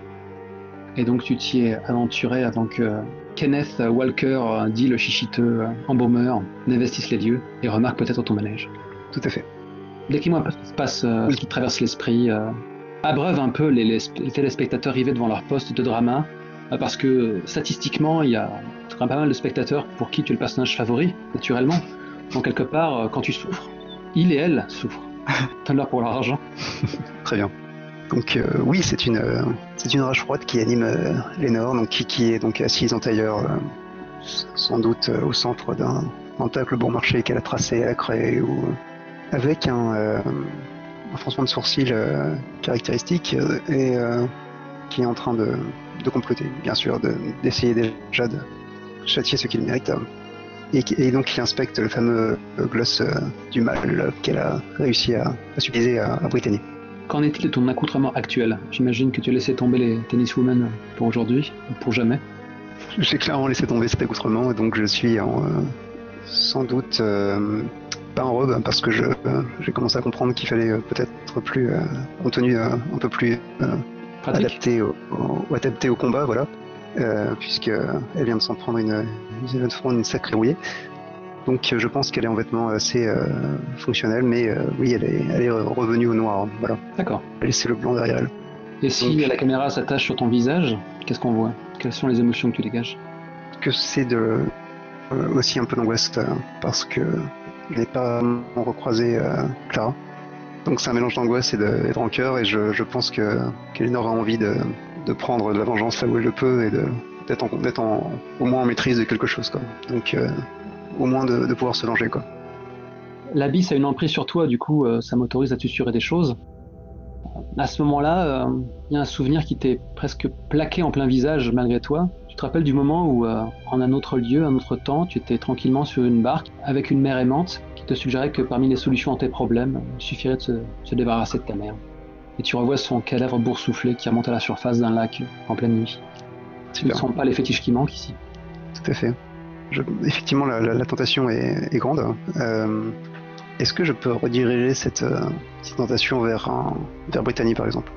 Et donc tu t'y es aventuré avant que Kenneth Walker, dit le chichiteux embaumeur, n'investisse les lieux et remarque peut-être ton manège. Tout à fait. Décris-moi un peu ce qui se passe, ce qui traverse l'esprit. Abreuve un peu les téléspectateurs rivés devant leur poste de drama, parce que statistiquement, il y a quand même pas mal de spectateurs pour qui tu es le personnage favori, naturellement. Donc quelque part, quand tu souffres, il et elle souffrent. Donne-leur pour leur argent. Très bien. Donc oui, c'est une rage froide qui anime Lénore, donc qui est donc assise en tailleur, sans doute au centre d'un table bon marché qu'elle a tracé, elle a créé, ou avec un froncement de sourcils caractéristique et qui est en train de comploter, bien sûr, d'essayer déjà de châtier ce qu'il mérite. Et donc qui inspecte le fameux gloss du mal qu'elle a réussi à subtiliser à Brittany. Qu'en est-il de ton accoutrement actuel? J'imagine que tu as laissé tomber les tenniswomen pour aujourd'hui, ou pour jamais. J'ai clairement laissé tomber cet accoutrement, et donc je suis sans doute pas en robe, parce que j'ai commencé à comprendre qu'il fallait peut-être plus en tenue un peu plus adaptée au combat, voilà, puisque elle vient de s'en prendre une sacrée rouillée. Donc je pense qu'elle est en vêtements assez fonctionnels, mais oui, elle est revenue au noir, voilà. D'accord. Elle a laissé le blanc derrière elle. Et si la caméra s'attache sur ton visage, qu'est-ce qu'on voit? Quelles sont les émotions que tu dégages? Que c'est aussi un peu d'angoisse, parce que je n'ai pas recroisé Clara. Donc c'est un mélange d'angoisse et de rancœur, et je pense qu'elle aura envie de prendre de la vengeance là où elle le peut, et d'être au moins en maîtrise de quelque chose, quoi. Donc au moins de pouvoir se venger, quoi. L'abysse a une emprise sur toi, du coup ça m'autorise à t'ussurer des choses. À ce moment-là, il y a un souvenir qui t'est presque plaqué en plein visage malgré toi. Tu te rappelles du moment où, en un autre lieu, un autre temps, tu étais tranquillement sur une barque avec une mère aimante qui te suggérait que parmi les solutions à tes problèmes, il suffirait de se débarrasser de ta mère. Et tu revois son cadavre boursouflé qui remonte à la surface d'un lac en pleine nuit. Tu ne sens pas les fétiches qui manquent ici. Tout à fait. Effectivement, la tentation est grande. Est-ce que je peux rediriger cette tentation vers Brittany, par exemple?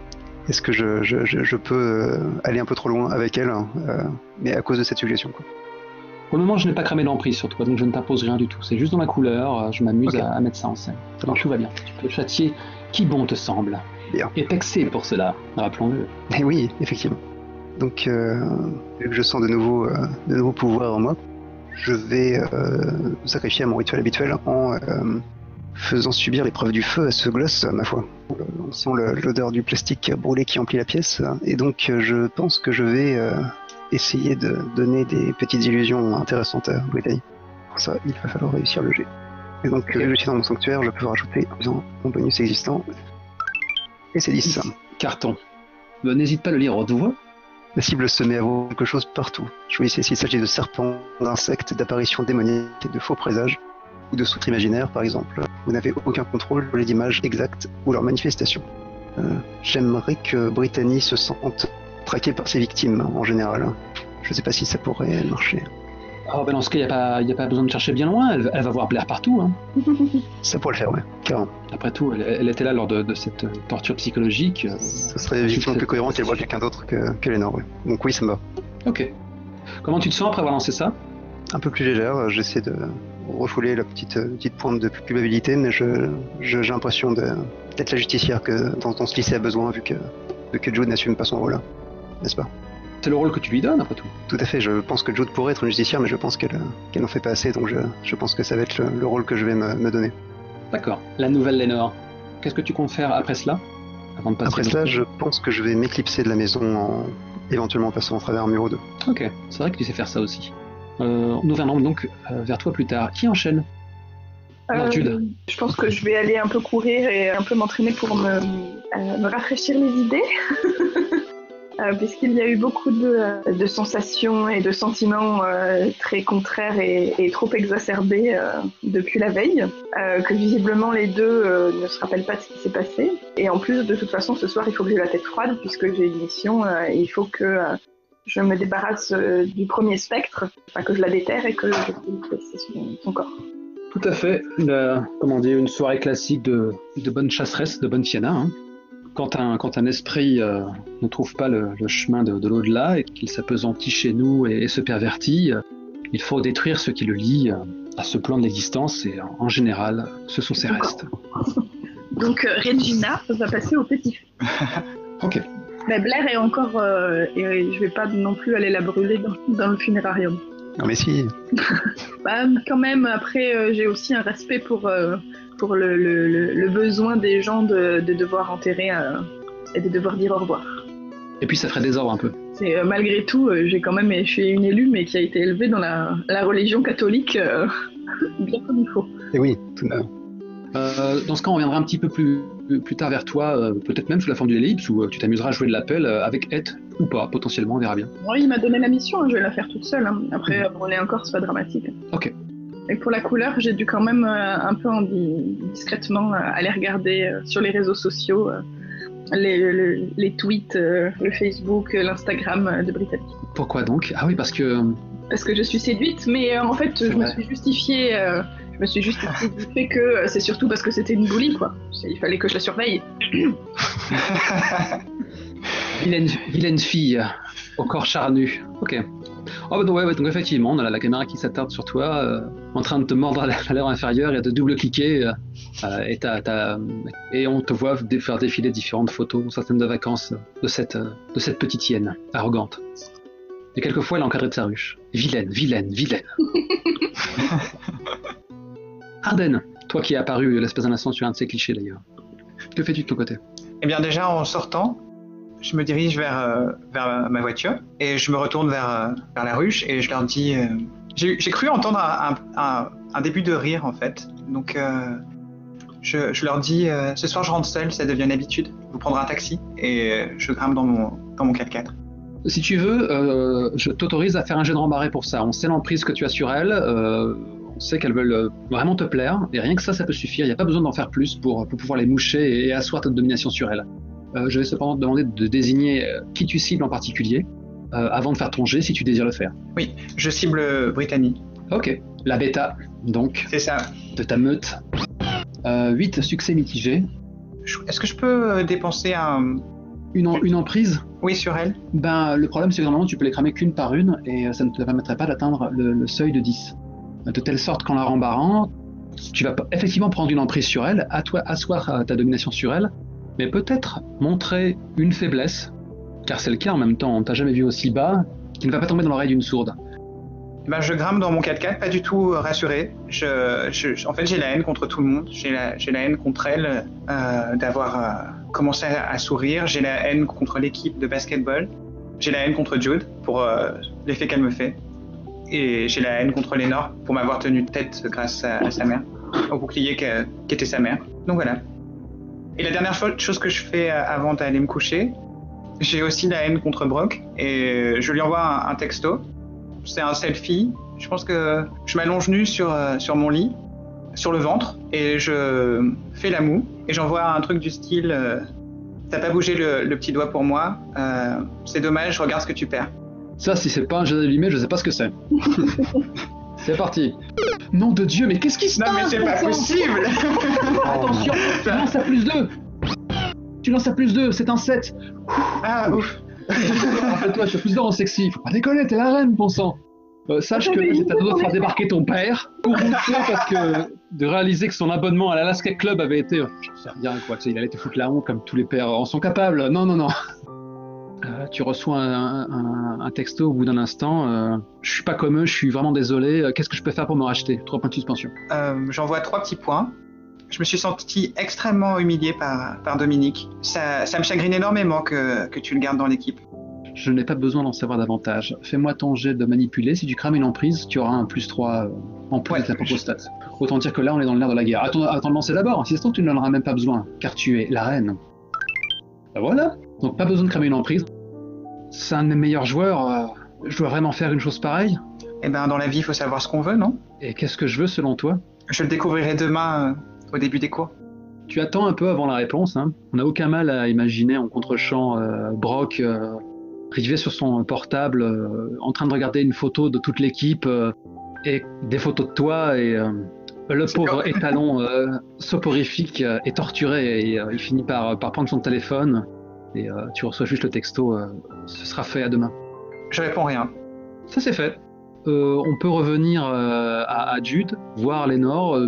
Est-ce que je peux aller un peu trop loin avec elle, mais à cause de cette suggestion, quoi? Pour le moment, je n'ai pas cramé d'emprise sur toi, donc je ne t'impose rien du tout. C'est juste dans la couleur, je m'amuse à mettre ça en scène. Donc tout va bien. Tu peux châtier qui bon te semble. Bien. Et taxer pour cela, rappelons-le. Et oui, effectivement. Donc, vu que je sens de nouveaux pouvoirs en moi, je vais sacrifier à mon rituel habituel en faisant subir l'épreuve du feu à ce gloss, ma foi. On sent l'odeur du plastique brûlé qui emplit la pièce, et donc je pense que je vais essayer de donner des petites illusions intéressantes à Brittany. Pour ça, il va falloir réussir le jet. Et donc, je suis dans mon sanctuaire, je peux rajouter mon bonus existant, et c'est 10. Carton. N'hésite pas à le lire haute voix. La cible se met à voir quelque chose partout. Choisissez s'il s'agit de serpents, d'insectes, d'apparitions démoniaques, de faux présages, ou de soutres imaginaires, par exemple. Vous n'avez aucun contrôle sur les images exactes ou leurs manifestations. J'aimerais que Brittany se sente traquée par ses victimes, en général. Je ne sais pas si ça pourrait marcher. Oh, ben dans ce cas, il n'y a pas besoin de chercher bien loin, elle va voir Blair partout. Hein. Ça pourrait le faire, ouais, carrément. Après tout, elle était là lors de cette torture psychologique. Ce serait effectivement plus cohérent qu'elle voit quelqu'un d'autre que Lénore, ouais. Donc oui, ça me va. Ok. Comment tu te sens après avoir lancé ça? Un peu plus légère, j'essaie de refouler la petite pointe de culpabilité, mais j'ai l'impression d'être la justicière dont ce lycée a besoin, vu que Jude n'assume pas son rôle, n'est-ce pas? C'est le rôle que tu lui donnes, après tout. Tout à fait, je pense que Jude pourrait être une justicière, mais je pense qu'elle n'en fait pas assez, donc je pense que ça va être le rôle que je vais me donner. D'accord. La nouvelle Lénore. Qu'est-ce que tu comptes faire après cela? Après cela, je pense que je vais m'éclipser de la maison en éventuellement passant à travers un mur ou deux. Ok, c'est vrai que tu sais faire ça aussi. Nous reviendrons donc vers toi plus tard. Qui enchaîne? Alors, Jude. Je pense que je vais aller un peu courir et un peu m'entraîner pour me rafraîchir les idées. Puisqu'il y a eu beaucoup de sensations et de sentiments très contraires et trop exacerbés depuis la veille, que visiblement les deux ne se rappellent pas de ce qui s'est passé. Et en plus, de toute façon, ce soir, il faut que j'ai la tête froide puisque j'ai une mission et il faut que je me débarrasse du premier spectre, enfin que je la déterre et que je puisse son corps. Tout à fait, une soirée classique de bonne chasseresse, de bonne fiana. Hein. Quand un esprit ne trouve pas le chemin de l'au-delà et qu'il s'appesantit chez nous et se pervertit, il faut détruire ce qui le lie à ce plan de l'existence et en général, ce sont ses restes. Donc Regina va passer au petit feu. Ok. Mais Blair est encore... et je vais pas non plus aller la brûler dans le funérarium. Non mais si. Bah, quand même, après, j'ai aussi un respect pour le besoin des gens de devoir enterrer et de devoir dire au revoir. Et puis ça ferait désordre un peu. C'est, malgré tout, je suis une élue, mais qui a été élevée dans la religion catholique bien comme il faut. Et oui, tout de même. Dans ce cas, on reviendra un petit peu plus tard vers toi, peut-être même sous la forme d'une ellipse, où tu t'amuseras à jouer de l'appel avec Ed ou pas, potentiellement, on verra bien. Oui, il m'a donné la mission, je vais la faire toute seule. Hein. Après, brûler encore, c'est pas dramatique. Ok. Et pour la couleur, j'ai dû quand même un peu discrètement aller regarder sur les réseaux sociaux les tweets, le Facebook, l'Instagram de Britannique. Pourquoi donc? Ah oui, parce que je suis séduite, mais en fait, je me suis justifiée du fait que c'est surtout parce que c'était une bully, quoi. Il fallait que je la surveille. Vilaine fille, au corps charnu. Ok. Oh, bah, ouais, donc effectivement, on a la caméra qui s'attarde sur toi, en train de te mordre à la lèvre inférieure et de double-cliquer, et on te voit faire défiler différentes photos, certaines de vacances, de cette petite hyène arrogante. Et quelquefois, elle est encadrée de sa ruche. Vilaine. Arden, toi qui es apparu l'espace d'un instant sur un de ces clichés d'ailleurs. Que fais-tu de ton côté? Eh bien déjà en sortant, je me dirige vers ma voiture et je me retourne vers la ruche et je leur dis... J'ai cru entendre un début de rire en fait. Donc je leur dis ce soir je rentre seul, ça devient une habitude. Vous prendrez un taxi et je grimpe dans mon 4x4. Si tu veux, je t'autorise à faire un jet de rembarré pour ça. On sait l'emprise que tu as sur elles. On sait qu'elles veulent vraiment te plaire, et rien que ça peut suffire. Il n'y a pas besoin d'en faire plus pour pouvoir les moucher et asseoir ta domination sur elles. Je vais cependant te demander de désigner qui tu cibles en particulier, avant de faire ton jet, si tu désires le faire. Oui, je cible Brittany. Ok, la bêta, donc. C'est ça. De ta meute. 8 succès mitigés. Est-ce que je peux dépenser une emprise? Oui, sur elle. Ben, le problème, c'est que normalement, tu peux les cramer qu'une par une, et ça ne te permettrait pas d'atteindre le seuil de 10. De telle sorte qu'en la rembarrant, tu vas effectivement prendre une emprise sur elle, à toi asseoir ta domination sur elle, mais peut-être montrer une faiblesse, car c'est le cas en même temps, on t'a jamais vu aussi bas, qui ne va pas tomber dans l'oreille d'une sourde. Ben, je grimpe dans mon 4x4, pas du tout rassuré. En fait, j'ai la haine contre tout le monde. J'ai la haine contre elle d'avoir commencé à sourire. J'ai la haine contre l'équipe de basketball. J'ai la haine contre Jude pour l'effet qu'elle me fait. Et j'ai la haine contre Lénore pour m'avoir tenu tête grâce à sa mère, au bouclier qui était sa mère. Donc voilà. Et la dernière chose que je fais avant d'aller me coucher, j'ai aussi la haine contre Brock et je lui envoie un texto. C'est un selfie. Je pense que je m'allonge nu sur mon lit, sur le ventre, et je fais la moue. Et j'envoie un truc du style t'as pas bougé le petit doigt pour moi, c'est dommage, regarde ce que tu perds. Ça, si c'est pas un jet d'allumé, je sais pas ce que c'est. C'est parti. Nom de Dieu, mais qu'est-ce qui se passe? Non mais c'est pas possible. Attention, tu lances à plus 2. Tu lances à plus 2, c'est un 7. Ah ouf. Rappelle-toi, tu as plus d'or en sexy. Faut pas déconner, t'es la reine, bon sang. Sache que j'étais à deux doigts de faire débarquer ton père pour montrer parce que de réaliser que son abonnement à l'Alaska Club avait été... J'en sais rien, quoi. Tu sais, il allait te foutre la honte comme tous les pères en sont capables. Non. Tu reçois un texto au bout d'un instant. Je suis pas comme eux, je suis vraiment désolé. Qu'est-ce que je peux faire pour me racheter? 3 points de suspension. J'envoie 3 petits points. Je me suis senti extrêmement humilié par Dominique. Ça me chagrine énormément que tu le gardes dans l'équipe. Je n'ai pas besoin d'en savoir davantage. Fais-moi ton jet de manipuler. Si tu crames une emprise, tu auras un +3 en plus de ta propre stat. Autant dire que là, on est dans l'air de la guerre. Attends de lancer d'abord. Si ça se trouve, tu n'en auras même pas besoin, car tu es la reine. Ben voilà. Donc pas besoin de cramer une emprise. C'est un de mes meilleurs joueurs. Je dois vraiment faire une chose pareille? Eh ben, dans la vie, il faut savoir ce qu'on veut, non? Et qu'est-ce que je veux selon toi? Je le découvrirai demain au début des cours. Tu attends un peu avant la réponse. Hein. On n'a aucun mal à imaginer en contre-champ Brock rivé sur son portable en train de regarder une photo de toute l'équipe et des photos de toi et le pauvre étalon soporifique est torturé et il finit par prendre son téléphone et tu reçois juste le texto ce sera fait à demain. Je réponds rien. Ça c'est fait. On peut revenir à Jude, voir Lénore.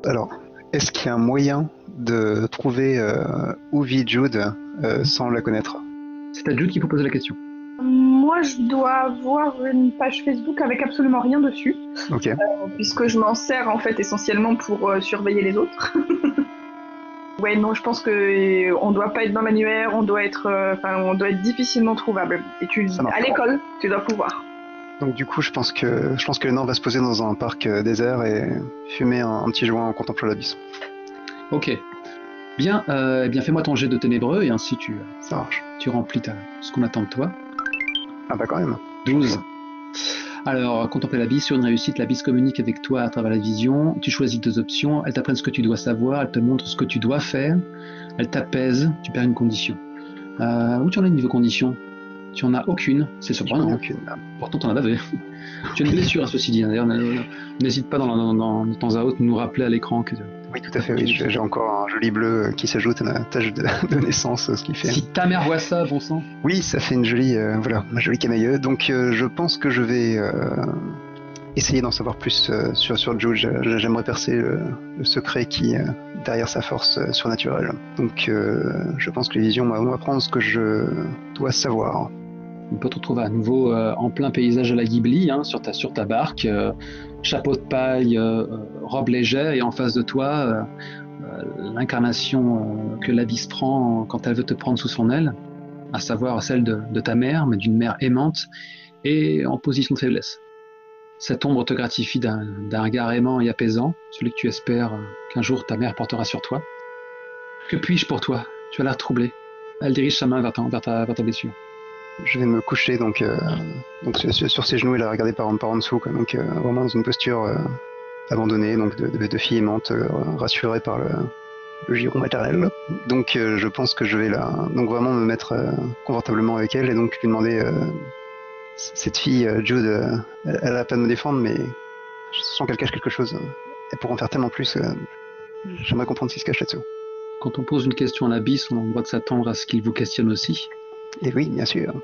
Alors, est-ce qu'il y a un moyen de trouver où vit Jude sans la connaître? C'est à Jude qu'il faut poser la question. Moi, je dois avoir une page Facebook avec absolument rien dessus. Ok. Puisque je m'en sers en fait essentiellement pour surveiller les autres. Ouais, non, je pense que on doit pas être dans l'annuaire, on doit être difficilement trouvable. Et à l'école, tu dois pouvoir. Donc du coup, je pense que Lénore va se poser dans un parc désert et fumer un petit joint en contemplant l'abysse. Ok. Bien, fais-moi ton jet de ténébreux et ainsi Ça marche. Tu remplis ce qu'on attend de toi. Ah bah quand même. 12. Alors, contempler l'abysse, sur une réussite, l'abysse communique avec toi à travers la vision. Tu choisis 2 options. Elle t'apprend ce que tu dois savoir, elle te montre ce que tu dois faire. Elle t'apaise, tu perds une condition. Où tu en es niveau condition? Tu en as aucune, c'est surprenant. Aucune. Pourtant, t'en as bavé. Tu as une blessure à ceci dit. D'ailleurs, n'hésite pas de temps à autre nous rappeler à l'écran que... Oui, tout à fait, oui. J'ai encore un joli bleu qui s'ajoute à ma tâche de naissance, ce qui fait... Si ta mère voit ça, bon sang. Oui, ça fait une jolie... ma jolie camailleuse. Donc, je pense que je vais essayer d'en savoir plus sur Jude. J'aimerais percer le secret qui derrière sa force surnaturelle. Donc, je pense que les visions vont m'apprendre ce que je dois savoir. On peut te retrouver à nouveau en plein paysage à la Ghibli, hein, sur ta barque, chapeau de paille, robe légère, et en face de toi, l'incarnation que l'abysse prend quand elle veut te prendre sous son aile, à savoir celle de ta mère, mais d'une mère aimante, et en position de faiblesse. Cette ombre te gratifie d'un regard aimant et apaisant, celui que tu espères qu'un jour ta mère portera sur toi. Que puis-je pour toi? Tu as l'air troublé. Elle dirige sa main vers ta blessure. Je vais me coucher donc sur ses genoux et la regarder par en dessous, quoi. Donc vraiment dans une posture abandonnée, donc de fille aimante, rassurée par le giron maternel. Donc je pense que je vais donc vraiment me mettre confortablement avec elle et donc lui demander cette fille Jude, elle a pas de me défendre, mais je sens qu'elle cache quelque chose. Elle pourra en faire tellement plus. J'aimerais comprendre ce qui se cache là-dessous. Quand on pose une question à l'abysse, on a le droit de s'attendre à ce qu'il vous questionne aussi. Et oui, bien sûr.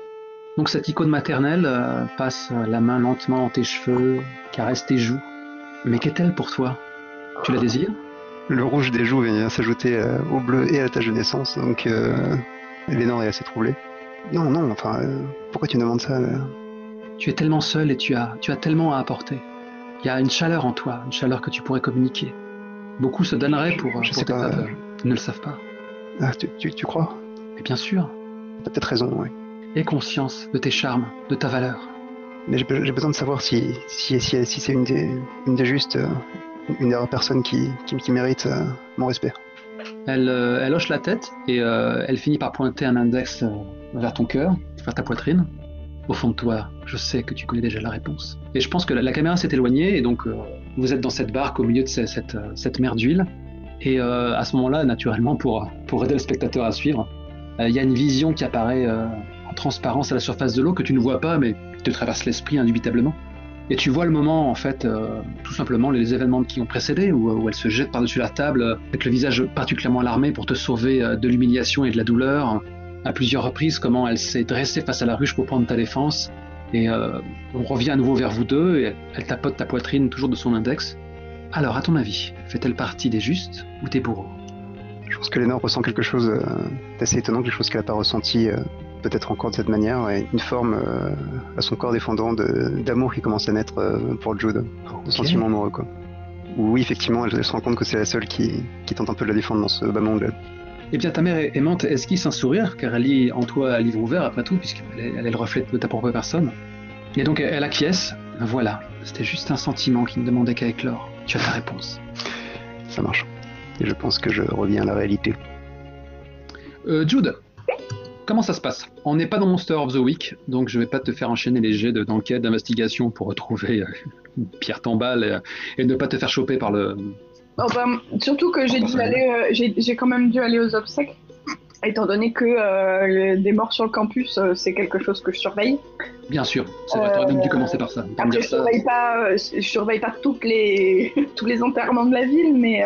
Donc cette icône maternelle passe la main lentement dans tes cheveux, caresse tes joues. Mais qu'est-elle pour toi? Tu la désires? Le rouge des joues vient s'ajouter au bleu et à la tache de naissance, donc Lénore est assez troublée. Non, enfin, pourquoi tu me demandes ça Tu es tellement seul et tu as tellement à apporter. Il y a une chaleur en toi, une chaleur que tu pourrais communiquer. Beaucoup se donneraient pour tes faveurs. Ils ne le savent pas. Ah, tu crois? Mais bien sûr. T'as peut-être raison, oui. Aie conscience de tes charmes, de ta valeur. Mais j'ai besoin de savoir si c'est une des justes, une des rares personnes qui mérite mon respect. Elle hoche la tête et elle finit par pointer un index vers ton cœur, vers ta poitrine. Au fond de toi, je sais que tu connais déjà la réponse. Et je pense que la caméra s'est éloignée et donc vous êtes dans cette barque au milieu de cette mer d'huile. Et à ce moment-là, naturellement, pour aider le spectateur à suivre, il y a une vision qui apparaît en transparence à la surface de l'eau que tu ne vois pas, mais qui te traverse l'esprit indubitablement. Et tu vois le moment, en fait, tout simplement les événements qui ont précédé, où elle se jette par-dessus la table, avec le visage particulièrement alarmé pour te sauver de l'humiliation et de la douleur. À plusieurs reprises, comment elle s'est dressée face à la ruche pour prendre ta défense. Et on revient à nouveau vers vous deux, et elle tapote ta poitrine toujours de son index. Alors, à ton avis, fait-elle partie des justes ou des bourreaux? Je pense que Lénore ressent quelque chose d'assez étonnant, quelque chose qu'elle n'a pas ressenti peut-être encore de cette manière, et une forme à son corps défendant d'amour qui commence à naître pour Jude, de sentiment amoureux, quoi. Oui, effectivement, elle se rend compte que c'est la seule qui tente un peu de la défendre dans ce bas monde. Eh bien, ta mère aimante esquisse un sourire, car elle lit en toi un livre ouvert, après tout, puisqu'elle est le reflet de ta propre personne. Et donc, elle acquiesce. Voilà, c'était juste un sentiment qui ne demandait qu'à éclore. Tu as ta réponse. Ça marche. Et je pense que je reviens à la réalité. Jude, comment ça se passe? On n'est pas dans Monster of the Week, donc je vais pas te faire enchaîner les jets d'enquête, d'investigation pour retrouver une pierre tombale et ne pas te faire choper par le... Oh, surtout que j'ai quand même dû aller aux obsèques, étant donné que des morts sur le campus, c'est quelque chose que je surveille. Bien sûr, c'est vrai, t'aurais même dû commencer par ça. Après, je surveille pas tous les enterrements de la ville, mais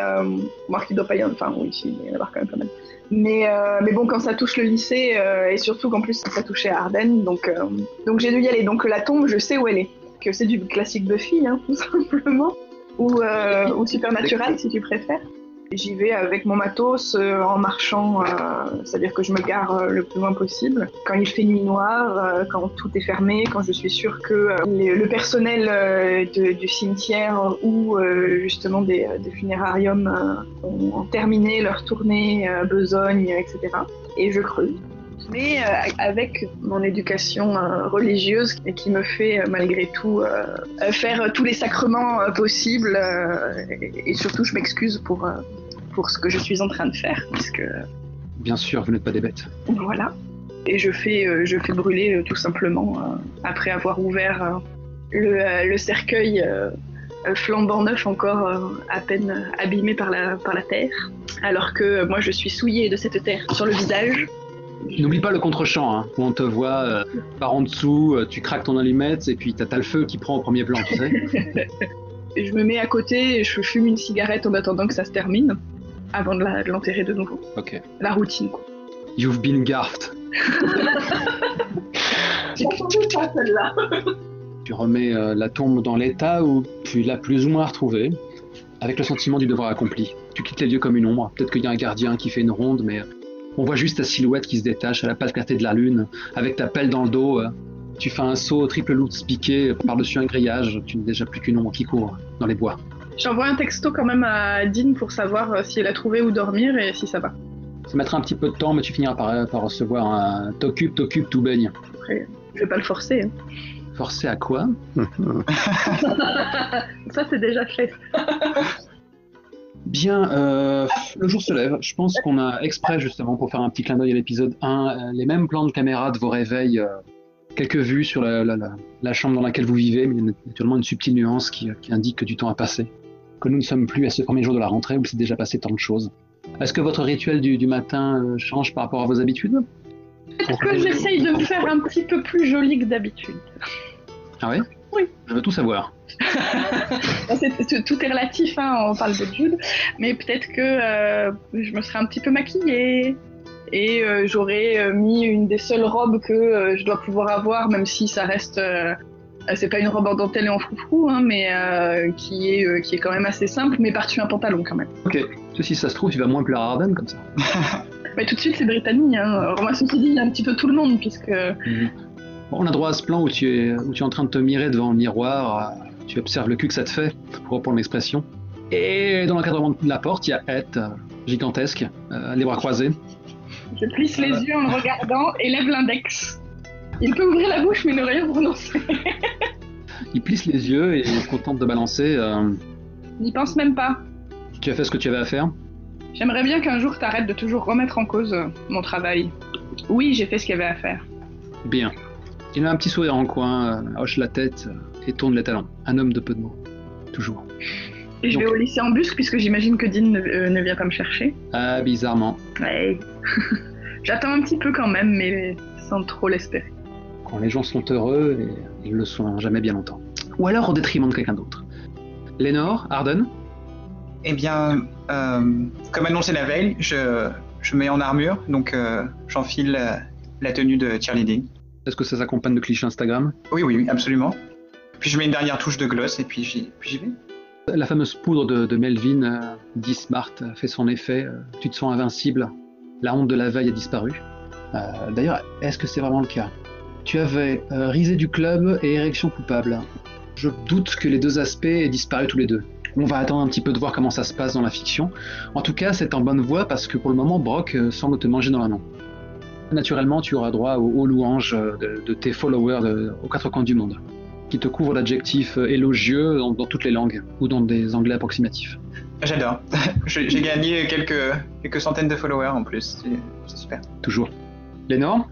moi qui doit pas y en avoir, enfin oui, il y en avoir quand même pas mal. Mais bon, quand ça touche le lycée, et surtout qu'en plus ça touchait à Ardennes, donc j'ai dû y aller. Donc la tombe, je sais où elle est. Que c'est du classique Buffy, hein, tout simplement. Ou Supernatural, si tu préfères. J'y vais avec mon matos en marchant, c'est-à-dire que je me gare le plus loin possible. Quand il fait nuit noire, quand tout est fermé, quand je suis sûre que le personnel du cimetière ou justement des funérariums ont terminé leur tournée besogne, etc. Et je creuse. Mais avec mon éducation religieuse qui me fait malgré tout faire tous les sacrements possibles et surtout je m'excuse pour ce que je suis en train de faire puisque... Bien sûr, vous n'êtes pas des bêtes. Voilà. Et je fais brûler tout simplement après avoir ouvert le cercueil flambant neuf encore à peine abîmé par la terre alors que moi je suis souillée de cette terre sur le visage. N'oublie pas le contre-champ, hein, où on te voit par en dessous, tu craques ton allumette et puis t'as le feu qui prend au premier plan, tu sais. Je me mets à côté et je fume une cigarette en attendant que ça se termine, avant de l'enterrer de nouveau. Ok. La routine, quoi. You've been gaffed. J'ai entendu pas celle-là. Tu remets la tombe dans l'état où tu l'as plus ou moins retrouvée, avec le sentiment du devoir accompli. Tu quittes les lieux comme une ombre, peut-être qu'il y a un gardien qui fait une ronde, mais... On voit juste ta silhouette qui se détache à la pâle clarté de la lune, avec ta pelle dans le dos. Tu fais un saut triple loup piqué par-dessus un grillage. Tu n'es déjà plus qu'une ombre qui court dans les bois. J'envoie un texto quand même à Dean pour savoir si elle a trouvé où dormir et si ça va. Ça mettra un petit peu de temps, mais tu finiras par recevoir un t'occupe, tout baigne. Après, je vais pas le forcer. Hein. Forcer à quoi? Ça, c'est déjà fait. Bien, le jour se lève. Je pense qu'on a exprès, justement, pour faire un petit clin d'œil à l'épisode 1, les mêmes plans de caméra de vos réveils, quelques vues sur la chambre dans laquelle vous vivez, mais il y a naturellement une subtile nuance qui indique que du temps a passé. Que nous ne sommes plus à ce premier jour de la rentrée où il s'est déjà passé tant de choses. Est-ce que votre rituel du matin change par rapport à vos habitudes? Peut-être que j'essaye de me faire un petit peu plus jolie que d'habitude. Ah ouais? Oui. Je veux tout savoir. Tout est relatif, hein, on parle de Jude, mais peut-être que je me serais un petit peu maquillée et j'aurais mis une des seules robes que je dois pouvoir avoir, même si ça reste... c'est pas une robe en dentelle et en froufrou, hein, mais qui est quand même assez simple, mais par-dessus un pantalon quand même. Ok, si ça se trouve, tu vas moins plaire à Arden comme ça. Mais tout de suite, c'est Brittany, hein. Alors, moi, ceci dit, il y a un petit peu tout le monde, puisque... Bon, on a droit à ce plan où tu es en train de te mirer devant le miroir, tu observes le cul que ça te fait, pour reprendre l'expression. Et dans l'encadrement de la porte, il y a Ed, gigantesque, les bras croisés. Je plisse les yeux en le regardant et lève l'index. Il peut ouvrir la bouche mais ne rien prononcer. Il plisse les yeux et se contente de balancer. N'y pense même pas. Tu as fait ce que tu avais à faire? J'aimerais bien qu'un jour t'arrêtes de toujours remettre en cause mon travail. Oui, j'ai fait ce qu'il y avait à faire. Bien. Il a un petit sourire en coin, hoche la tête et tourne les talons. Un homme de peu de mots. Toujours. Et je vais au lycée en bus puisque j'imagine que Dean ne vient pas me chercher. Ah, bizarrement. Ouais. J'attends un petit peu quand même, mais sans trop l'espérer. Quand les gens sont heureux, ils le sont jamais bien longtemps. Ou alors au détriment de quelqu'un d'autre. Lénore, Arden? Eh bien, comme annoncé la veille, je mets en armure, donc j'enfile la tenue de cheerleading. Est-ce que ça s'accompagne de clichés Instagram? Oui, absolument. Puis je mets une dernière touche de gloss et puis j'y vais. La fameuse poudre de Melvin, 10 Smart, fait son effet. Tu te sens invincible. La honte de la veille a disparu. D'ailleurs, est-ce que c'est vraiment le cas? Tu avais risée du club et érection coupable. Je doute que les deux aspects aient disparu tous les deux. On va attendre un petit peu de voir comment ça se passe dans la fiction. En tout cas, c'est en bonne voie parce que pour le moment, Brock semble te manger dans la main. Naturellement, tu auras droit aux louanges de tes followers aux quatre coins du monde, qui te couvrent d'adjectifs élogieux dans toutes les langues, ou dans des anglais approximatifs. J'adore. J'ai gagné quelques centaines de followers en plus. C'est super. Toujours. Lénore ?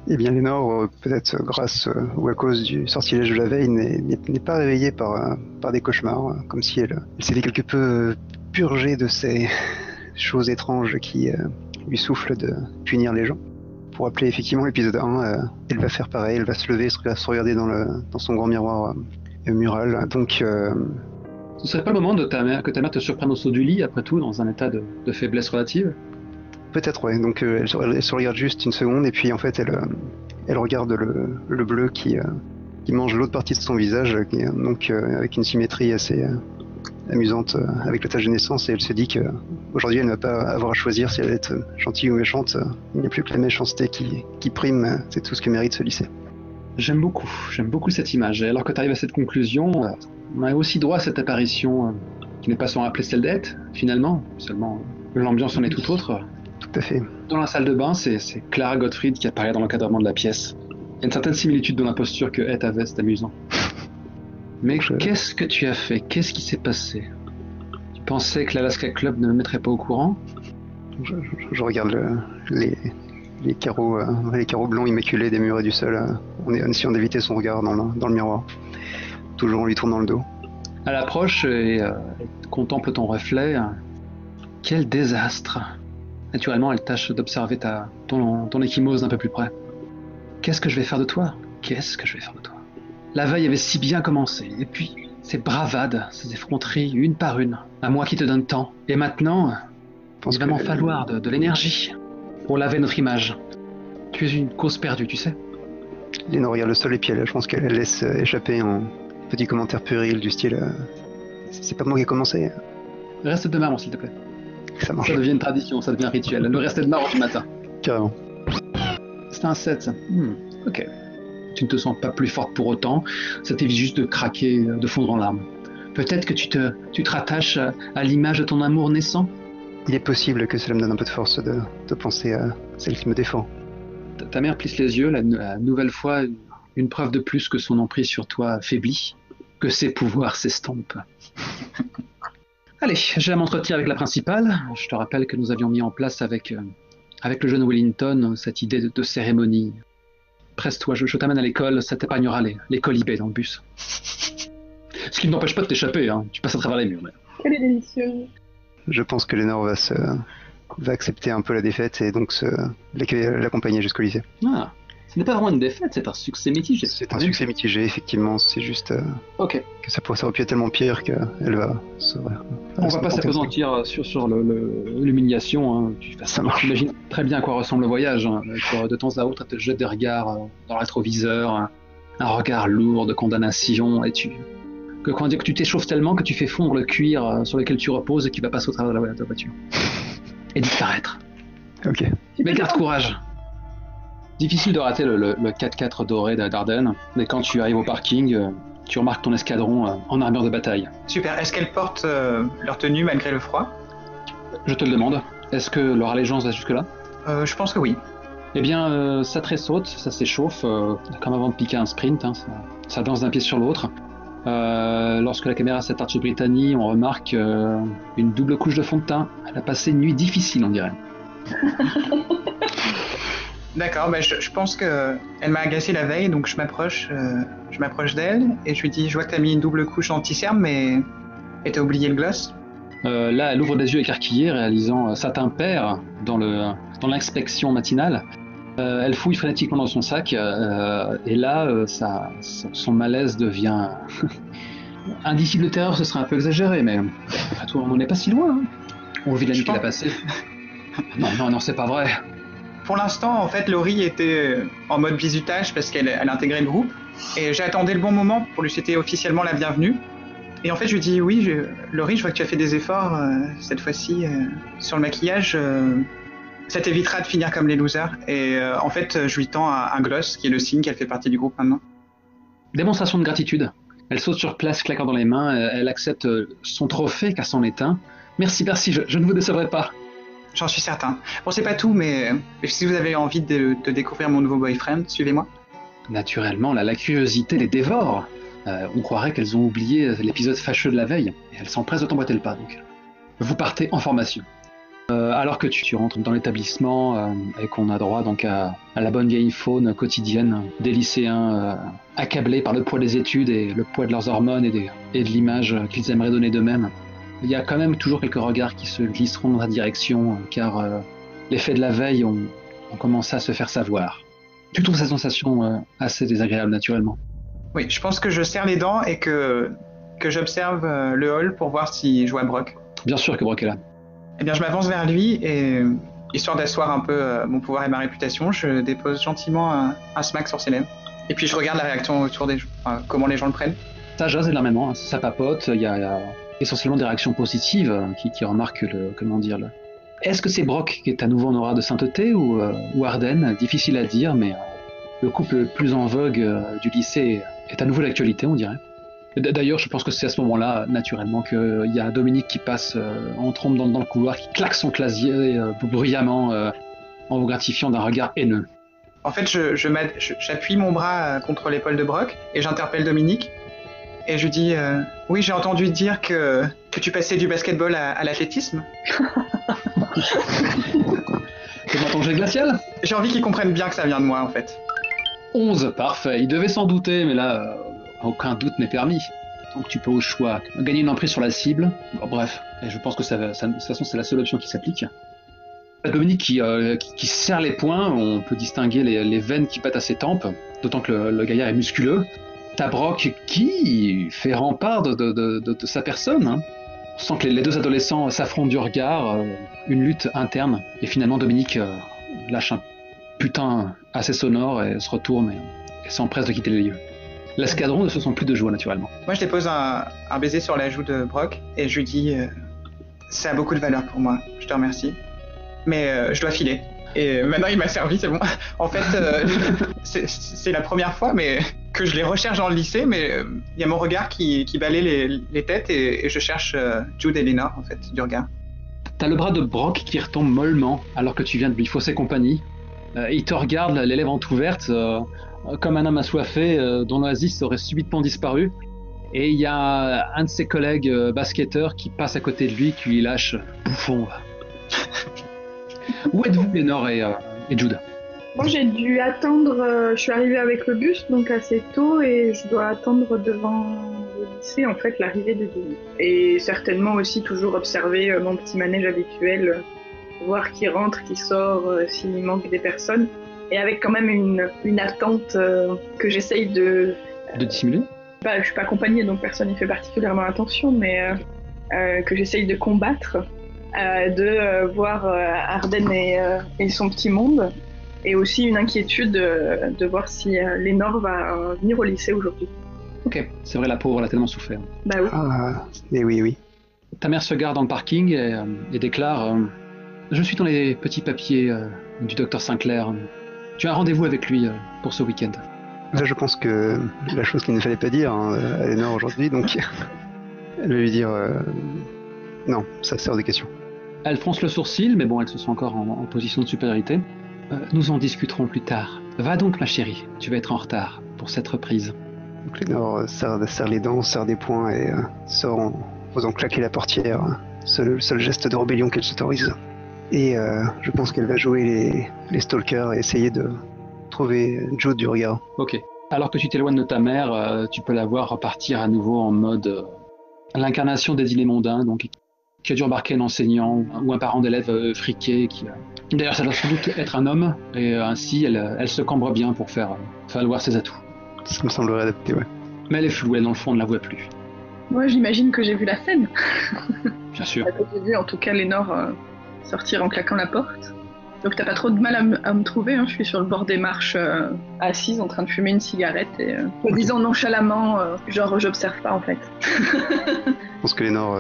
Eh bien, Lénore, peut-être grâce ou à cause du sortilège de la veille, n'est pas réveillée par des cauchemars, comme si elle s'était quelque peu purgée de ces choses étranges qui lui soufflent de punir les gens. Pour rappeler effectivement l'épisode 1, elle va faire pareil, elle va se lever, se regarder dans son grand miroir mural. Donc, ce serait pas le moment que ta mère te surprenne au saut du lit, après tout, dans un état de faiblesse relative ? Peut-être, ouais. Donc elle se regarde juste une seconde et puis en fait elle regarde le bleu qui mange l'autre partie de son visage, donc avec une symétrie assez amusante avec la tache de naissance, et elle se dit qu'aujourd'hui elle ne va pas avoir à choisir si elle va être gentille ou méchante. Il n'y a plus que la méchanceté qui prime, c'est tout ce que mérite ce lycée. J'aime beaucoup cette image. Et alors que tu arrives à cette conclusion, on a aussi droit à cette apparition qui n'est pas sans rappeler celle d'Ed, finalement. Seulement, l'ambiance en est tout autre. Tout à fait. Dans la salle de bain, c'est Clara Gottfried qui apparaît dans l'encadrement de la pièce. Il y a une certaine similitude dans la posture que Ed avait, c'est amusant. Mais qu'est-ce que tu as fait ? Qu'est-ce qui s'est passé ? Tu pensais que l'Alaska Club ne me mettrait pas au courant ? Je regarde les carreaux blancs immaculés des murs et du sol, en essayant d'éviter son regard dans le miroir, toujours en lui tournant le dos. Elle approche et contemple ton reflet. Quel désastre ! Naturellement, elle tâche d'observer ton échymose d'un peu plus près. Qu'est-ce que je vais faire de toi ? La veille avait si bien commencé, et puis ces bravades, ces effronteries, une par une, à moi qui te donne tant. Et maintenant, il va m'en falloir de l'énergie pour laver notre image. Tu es une cause perdue, tu sais. Lénore regarde le sol et puis je pense qu'elle laisse échapper un petit commentaire puéril du style c'est pas moi qui ai commencé. Reste de marron, s'il te plaît. Ça marche. Ça devient une tradition, ça devient un rituel. Le reste de marron du matin. Carrément. C'est un 7, ça. Ok. Tu ne te sens pas plus forte pour autant. Ça t'évite juste de craquer, de fondre en larmes. Peut-être que tu te rattaches à l'image de ton amour naissant. Il est possible que cela me donne un peu de force de penser à celle qui me défend. Ta mère plisse les yeux, la nouvelle fois, une preuve de plus que son emprise sur toi faiblit, que ses pouvoirs s'estompent. Allez, j'ai à m'entretenir avec la principale. Je te rappelle que nous avions mis en place avec le jeune Wellington cette idée de cérémonie. Presse-toi, je t'amène à l'école, ça t'épargnera les colibés dans le bus. Ce qui ne t'empêche pas de t'échapper, hein. Tu passes à travers les murs. Mais... Quelle est délicieux. Je pense que Lénore va accepter un peu la défaite et donc l'accompagner jusqu'au lycée. Ah, ce n'est pas vraiment une défaite, c'est un succès mitigé. C'est un succès mitigé, effectivement. C'est juste que ça aurait pu être tellement pire qu'elle va on va pas s'apesantir sur l'humiliation. Hein. Ça marche. Tu imagines très bien à quoi ressemble le voyage. Hein. De temps à autre, elle te jette des regards dans le rétroviseur, un regard lourd de condamnation, et que tu t'échauffes tellement que tu fais fondre le cuir sur lequel tu reposes et qui va passer au travers de la voiture. Et disparaître. Ok. Mais garde courage. Difficile de rater le 4x4 doré d'Ardennes, mais quand tu arrives au parking, tu remarques ton escadron en armure de bataille. Super. Est-ce qu'elles portent leur tenue malgré le froid ? Je te le demande. Est-ce que leur allégeance va jusque-là ? Je pense que oui. Eh bien, ça tressaute, ça s'échauffe, comme avant de piquer un sprint, hein, ça danse d'un pied sur l'autre. Lorsque la caméra s'attarde sur Brittany, on remarque une double couche de fond de teint. Elle a passé une nuit difficile, on dirait. D'accord, je pense qu'elle m'a agacé la veille, donc je m'approche d'elle et je lui dis, je vois que t'as mis une double couche anti-cerne, mais t'as oublié le gloss ? Là, elle ouvre des yeux écarquillés, réalisant satin pair dans l'inspection matinale. Elle fouille frénétiquement dans son sac, et là, son malaise devient... Indicible de terreur, ce serait un peu exagéré, mais après tout, on n'en est pas si loin. Hein. Au vu de la nuit qu'elle a passée. Non, c'est pas vrai. Pour l'instant, en fait, Laurie était en mode bizutage parce qu'elle intégrait le groupe. Et j'ai attendu le bon moment pour lui souhaiter officiellement la bienvenue. Et en fait, je lui dis, oui, Laurie, je vois que tu as fait des efforts cette fois-ci sur le maquillage. Ça t'évitera de finir comme les losers. Et en fait, je lui tends un gloss qui est le signe qu'elle fait partie du groupe maintenant. Démonstration de gratitude. Elle saute sur place, claquant dans les mains. Elle accepte son trophée, car c'en est un. Merci, je ne vous décevrai pas. J'en suis certain. Bon, c'est pas tout, mais si vous avez envie de découvrir mon nouveau boyfriend, suivez-moi. Naturellement, la curiosité les dévore. On croirait qu'elles ont oublié l'épisode fâcheux de la veille, et elles s'empressent de t'emboîter le pas, donc. Vous partez en formation. Alors que tu rentres dans l'établissement et qu'on a droit donc à la bonne vieille faune quotidienne des lycéens accablés par le poids des études et le poids de leurs hormones et de l'image qu'ils aimeraient donner d'eux-mêmes, il y a quand même toujours quelques regards qui se glisseront dans ta direction car les faits de la veille ont commencé à se faire savoir. Tu trouves cette sensation assez désagréable naturellement. Oui, je pense que je serre les dents et que j'observe le hall pour voir si je vois Brock. Bien sûr que Brock est là. Eh bien, je m'avance vers lui et, histoire d'asseoir un peu mon pouvoir et ma réputation, je dépose gentiment un smack sur ses lèvres. Et puis je regarde la réaction autour des gens, comment les gens le prennent. Ça jase énormément, ça papote, il y a essentiellement des réactions positives qui remarquent Est-ce que c'est Brock qui est à nouveau en aura de sainteté ou Arden? Difficile à dire, mais le couple le plus en vogue du lycée est à nouveau d'actualité, on dirait. D'ailleurs, je pense que c'est à ce moment-là, naturellement, qu'il y a Dominique qui passe en trompe dans le couloir, qui claque son clavier bruyamment en vous gratifiant d'un regard haineux. En fait, j'appuie mon bras contre l'épaule de Brock et j'interpelle Dominique. Et je dis oui, j'ai entendu dire que tu passais du basketball à l'athlétisme. C'est dans ton jet glacial? J'ai envie qu'ils comprennent bien que ça vient de moi, en fait. 11, parfait. Il devait s'en douter, mais là... aucun doute n'est permis. Donc tu peux au choix gagner une emprise sur la cible. Bon, bref, et je pense que de toute façon c'est la seule option qui s'applique. Dominique qui serre les poings, on peut distinguer les veines qui battent à ses tempes, d'autant que le gaillard est musculeux. T'as Brock qui fait rempart de sa personne. Hein. On sent que les deux adolescents s'affrontent du regard, une lutte interne, et finalement Dominique lâche un putain assez sonore et se retourne et s'empresse de quitter les lieux. L'escadron ne se sent plus de joie, naturellement. Moi, je dépose un baiser sur la joue de Brock et je lui dis ça a beaucoup de valeur pour moi, je te remercie. Mais je dois filer. Et maintenant, il m'a servi, c'est bon. En fait, c'est la première fois mais que je les recherche dans le lycée, mais il y a mon regard qui balaye les têtes et je cherche Jude et Lena, en fait, du regard. T'as le bras de Brock qui retombe mollement alors que tu viens de lui fausser compagnie. Il te regarde, les lèvres entrouvertes, comme un homme assoiffé dont l'oasis aurait subitement disparu. Et il y a un de ses collègues basketteurs qui passe à côté de lui, qui lui lâche « Bouffon !» Où êtes-vous, Lénore et Jude? Moi, j'ai dû attendre, je suis arrivée avec le bus, donc assez tôt, et je dois attendre devant le lycée, en fait, l'arrivée de Jude. Et certainement aussi toujours observer mon petit manège habituel, voir qui rentre, qui sort, s'il manque des personnes. Et avec quand même une attente que j'essaye de dissimuler. Je suis pas accompagnée, donc personne n'y fait particulièrement attention, mais que j'essaye de combattre, de voir Arden et son petit monde, et aussi une inquiétude de voir si Lénore va venir au lycée aujourd'hui. Ok, c'est vrai, la pauvre, elle a tellement souffert. Bah oui. Ah, et oui. Ta mère se gare dans le parking et déclare je suis dans les petits papiers du docteur Sinclair. Tu as un rendez-vous avec lui pour ce week-end. Là, je pense que la chose qu'il ne fallait pas dire à Lénore aujourd'hui, donc elle va lui dire non, ça sert de question. Elle fronce le sourcil, mais bon, elle se sent encore en position de supériorité. Nous en discuterons plus tard. Va donc, ma chérie, tu vas être en retard pour cette reprise. Donc Lénore serre les dents, serre des poings et sort en faisant claquer la portière. Le seul geste de rébellion qu'elle s'autorise. Et je pense qu'elle va jouer les stalkers et essayer de trouver Jude du regard. Ok. Alors que tu t'éloignes de ta mère, tu peux la voir repartir à nouveau en mode l'incarnation des dîners mondains, donc qui a dû embarquer un enseignant ou un parent d'élève friqué. D'ailleurs, ça doit sans doute être un homme, et ainsi elle se cambre bien pour faire valoir ses atouts. Ça me semblerait adapté, ouais. Mais elle est floue, elle dans le fond, on ne la voit plus. Moi, j'imagine que j'ai vu la scène. Bien sûr. J'ai vu en tout cas Lénore sortir en claquant la porte. Donc t'as pas trop de mal à me trouver, hein. Je suis sur le bord des marches, assise en train de fumer une cigarette et en disant nonchalamment, genre j'observe pas en fait. Je pense que Lénore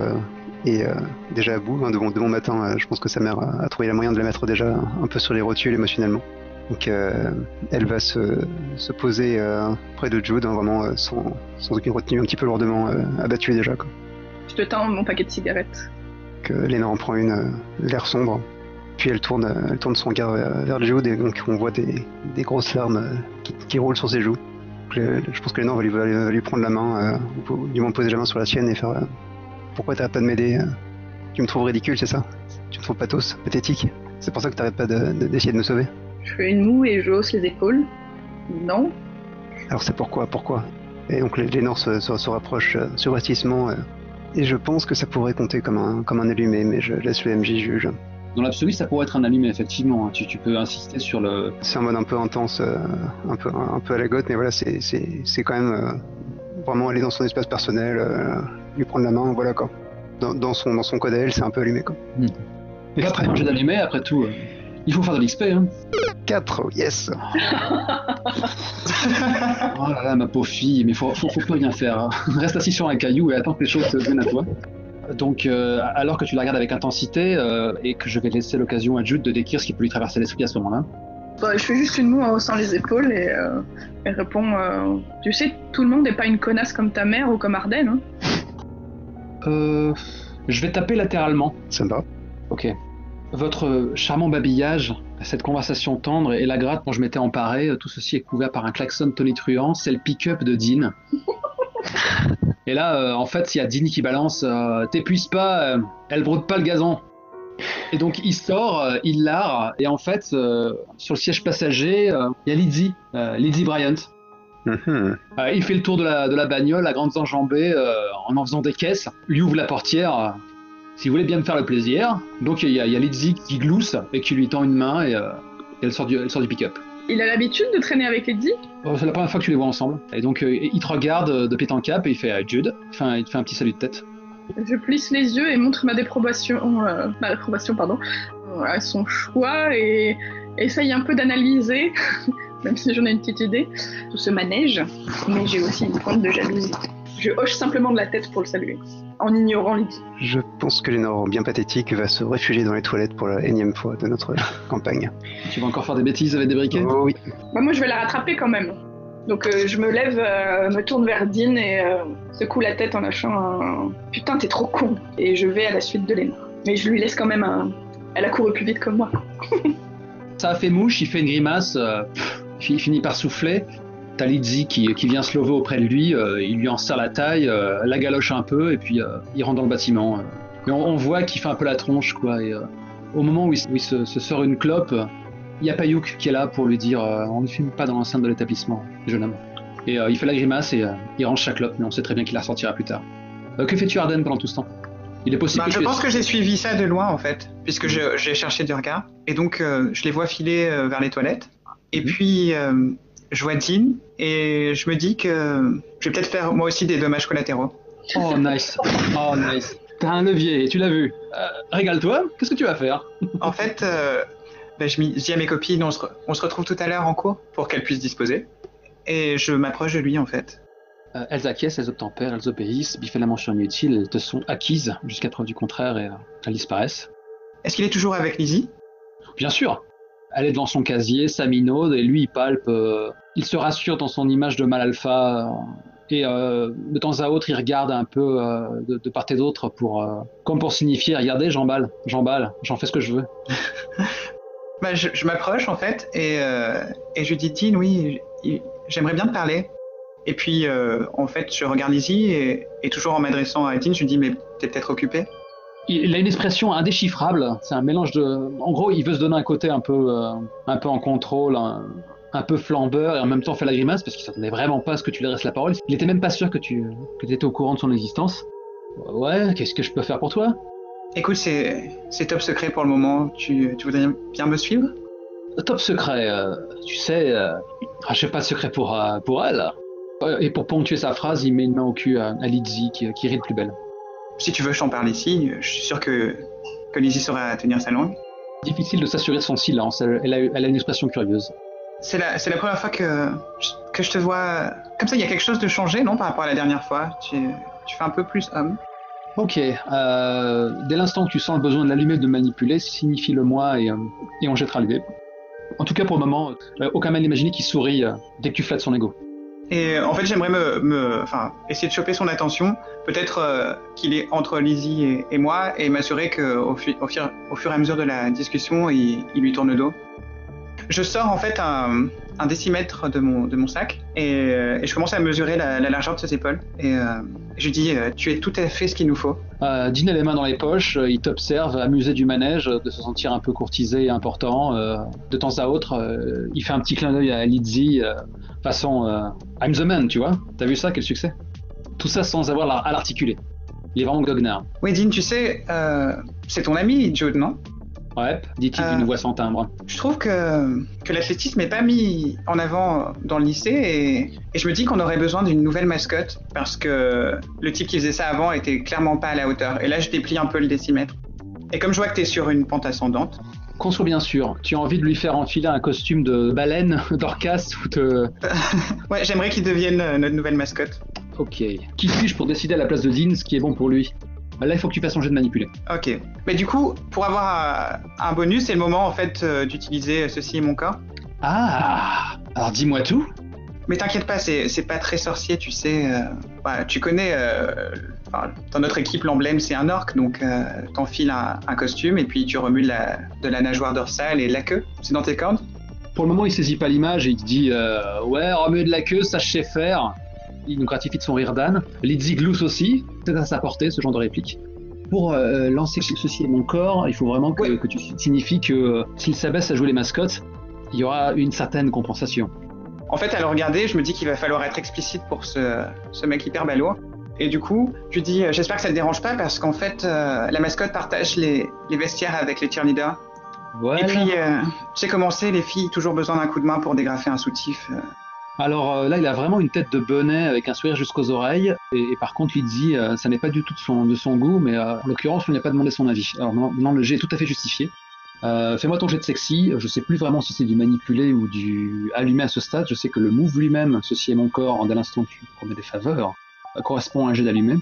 est déjà à bout, hein, de bon matin. Je pense que sa mère a trouvé la moyen de la mettre déjà un peu sur les rotules émotionnellement. Donc elle va se poser près de Jude, hein, vraiment sans aucune retenue, un petit peu lourdement abattue déjà, quoi. Je te tends mon paquet de cigarettes. Léna en prend une, l'air sombre, puis elle tourne son regard vers Jude et donc on voit des grosses larmes qui roulent sur ses joues. Je pense que Léna va lui prendre la main, ou du moins poser la main sur la sienne et faire pourquoi t'arrêtes pas de m'aider Tu me trouves ridicule, c'est ça? Tu me trouves pathos, pathétique? C'est pour ça que t'arrêtes pas d'essayer de me sauver? Je fais une moue et je hausse les épaules. Non. Alors c'est pourquoi? Et donc Lénore se rapproche subrepticement et je pense que ça pourrait compter comme un allumé, mais je laisse le MJ juge. Dans l'absolu, ça pourrait être un allumé, effectivement. Tu peux insister sur le... C'est un mode un peu intense, un peu à la gotte, mais voilà, c'est quand même vraiment aller dans son espace personnel, lui prendre la main, voilà quoi. Dans son code à elle, c'est un peu allumé quoi. Et après un jeu d'allumé, après tout, il faut faire de l'XP. Hein. 4, yes. Oh là là, ma pauvre fille, mais faut plus rien faire. Hein. Reste assis sur un caillou et attends que les choses viennent à toi. Donc, alors que tu la regardes avec intensité et que je vais laisser l'occasion à Jude de décrire ce qui peut lui traverser l'esprit à ce moment-là. Bah, je fais juste une moue en haussant les épaules et elle répond tu sais, tout le monde n'est pas une connasse comme ta mère ou comme Arden. Hein. Je vais taper latéralement. Sympa. Ok. Votre charmant babillage, cette conversation tendre et la gratte dont je m'étais emparé, tout ceci est couvert par un klaxon tonitruant, c'est le pick-up de Dean. Et là, en fait, il y a Dean qui balance t'épuise pas, elle brode pas le gazon. Et donc il sort, il larre, et en fait, sur le siège passager, il y a Lizzie Bryant. Il fait le tour de la bagnole, la grande enjambée, en faisant des caisses, lui ouvre la portière. Si vous voulez bien me faire le plaisir. Donc il y a Lizzie qui glousse et qui lui tend une main et elle sort du pick-up. Il a l'habitude de traîner avec Lizzie? C'est la première fois que tu les vois ensemble. Et donc il te regarde de pied en cap et il fait Jude. Il te fait un petit salut de tête. Je plisse les yeux et montre ma réprobation, à son choix et essaye un peu d'analyser, même si j'en ai une petite idée, tout ce manège, mais j'ai aussi une pointe de jalousie. Je hoche simplement de la tête pour le saluer, en ignorant Lizzie. Je pense que Lénore, bien pathétique, va se réfugier dans les toilettes pour la énième fois de notre campagne. Tu vas encore faire des bêtises avec des briquets? Oh oui. Bah moi je vais la rattraper quand même. Donc je me lève, me tourne vers Dean et secoue la tête en lâchant un « Putain, t'es trop con !» Et je vais à la suite de Lénore. Mais je lui laisse quand même un... Elle a couru plus vite que moi. Ça a fait mouche, il fait une grimace, il finit par souffler. T'as Lizzie qui vient se lever auprès de lui, il lui en serre la taille, la galoche un peu, et puis il rentre dans le bâtiment. Mais on voit qu'il fait un peu la tronche, quoi. Et au moment où il se sort une clope, il y a Payouk qui est là pour lui dire on ne fume pas dans l'enceinte de l'établissement, jeune homme. Et il fait la grimace et il range sa clope, mais on sait très bien qu'il la ressortira plus tard. Que fais-tu, Arden, pendant tout ce temps? Il est possible je pense que j'ai suivi ça de loin, en fait, puisque j'ai cherché du regard. Et donc, je les vois filer vers les toilettes. Et puis, je vois Dean, et je me dis que je vais peut-être faire, moi aussi, des dommages collatéraux. Oh, nice. Oh, nice. T'as un levier, et tu l'as vu. Régale-toi, qu'est-ce que tu vas faire? En fait, je dis à mes copines, on se retrouve tout à l'heure en cours, pour qu'elles puissent disposer. Et je m'approche de lui, en fait. Elles acquiescent, elles obtempèrent, elles obéissent, biffer la mention inutile, elles te sont acquises jusqu'à preuve du contraire et elles disparaissent. Est-ce qu'il est toujours avec Lizzie? Bien sûr. Elle est devant son casier, ça minaude, et lui il palpe. Il se rassure dans son image de mâle alpha et de temps à autre il regarde un peu de part et d'autre comme pour signifier regardez, j'emballe, j'en fais ce que je veux. Je m'approche en fait et je lui dis Dean, oui, j'aimerais bien te parler. Et puis en fait je regarde Lizzie et toujours en m'adressant à Dean, je lui dis mais t'es peut-être occupé? Il a une expression indéchiffrable, c'est un mélange de... En gros, il veut se donner un côté un peu en contrôle, un peu flambeur, et en même temps fait la grimace, parce qu'il s'attendait vraiment pas à ce que tu lui adresses la parole. Il était même pas sûr que tu étais au courant de son existence. Ouais, qu'est-ce que je peux faire pour toi? Écoute, c'est top secret pour le moment, tu voudrais bien me suivre? Top secret, tu sais, je fais pas de secret pour elle. Et pour ponctuer sa phrase, il met une main au cul à Lizzie, qui rit de plus belle. Si tu veux, je t'en parle ici. Je suis sûr que Lizzie saura tenir sa langue. Difficile de s'assurer de son silence. Elle a une expression curieuse. C'est la première fois que je te vois... Comme ça, il y a quelque chose de changé, non, par rapport à la dernière fois? Tu fais un peu plus homme. Ok. Dès l'instant que tu sens le besoin de l'allumer, de manipuler, signifie-le moi et on jettera l'idée. En tout cas, pour le moment, aucun mal imaginé qui sourit dès que tu flattes son ego. Et en fait, j'aimerais essayer de choper son attention, peut-être qu'il est entre Lizzie et moi, et m'assurer qu'au fur et à mesure de la discussion, il lui tourne le dos. Je sors en fait un décimètre de mon sac et je commence à mesurer la largeur de ses épaules. Et je lui dis, tu es tout à fait ce qu'il nous faut. Dean a les mains dans les poches, il t'observe amusé du manège, de se sentir un peu courtisé et important. De temps à autre, il fait un petit clin d'œil à Lizzie, façon I'm the man, tu vois. T'as vu ça, quel succès? Tout ça sans avoir à l'articuler. Il est vraiment goguenard. Oui, Dean, tu sais, c'est ton ami, Jude, non? Ouais, dit-il d'une voix sans timbre. Je trouve que l'athlétisme n'est pas mis en avant dans le lycée et je me dis qu'on aurait besoin d'une nouvelle mascotte parce que le type qui faisait ça avant était clairement pas à la hauteur. Et là, je déplie un peu le décimètre. Et comme je vois que t'es sur une pente ascendante... Qu'on soit bien sûr, tu as envie de lui faire enfiler un costume de baleine, d'orcas ou de... Ouais, j'aimerais qu'il devienne notre nouvelle mascotte. Ok. Qui suis-je pour décider à la place de Dean ce qui est bon pour lui? Là, il faut que tu fasses ton jet de manipuler. Ok. Mais du coup, pour avoir un bonus, c'est le moment en fait d'utiliser ceci est mon corps. Ah, alors dis-moi tout. Mais t'inquiète pas, c'est pas très sorcier, tu sais. Tu connais, dans notre équipe, l'emblème c'est un orque, donc t'enfiles un costume et puis tu remues de la nageoire dorsale et de la queue. C'est dans tes cordes? Pour le moment, il saisit pas l'image et il te dit ouais, remuer de la queue, ça je sais faire. Il nous gratifie de son rire d'âne. Lizzie glousse aussi, c'est à sa portée, ce genre de réplique. Pour lancer ceci est mon corps, il faut vraiment que tu signifies que s'il s'abaisse à jouer les mascottes, il y aura une certaine compensation. En fait, à le regarder, je me dis qu'il va falloir être explicite pour ce mec hyper balourd. Et du coup, je lui dis j'espère que ça te dérange pas parce qu'en fait, la mascotte partage les vestiaires avec les cheerleaders. Voilà. Et puis, tu sais comment c'est, les filles, toujours besoin d'un coup de main pour dégrafer un soutif. Alors là, il a vraiment une tête de bonnet avec un sourire jusqu'aux oreilles. Et par contre, Lizzie, ça n'est pas du tout de son goût, mais en l'occurrence, on lui a pas demandé son avis. Alors non, le jet est tout à fait justifié. Fais-moi ton jet de sexy. Je sais plus vraiment si c'est du manipulé ou du allumé à ce stade. Je sais que le move lui-même, ceci est mon corps, dès l'instant que tu promets des faveurs, correspond à un jet d'allumé.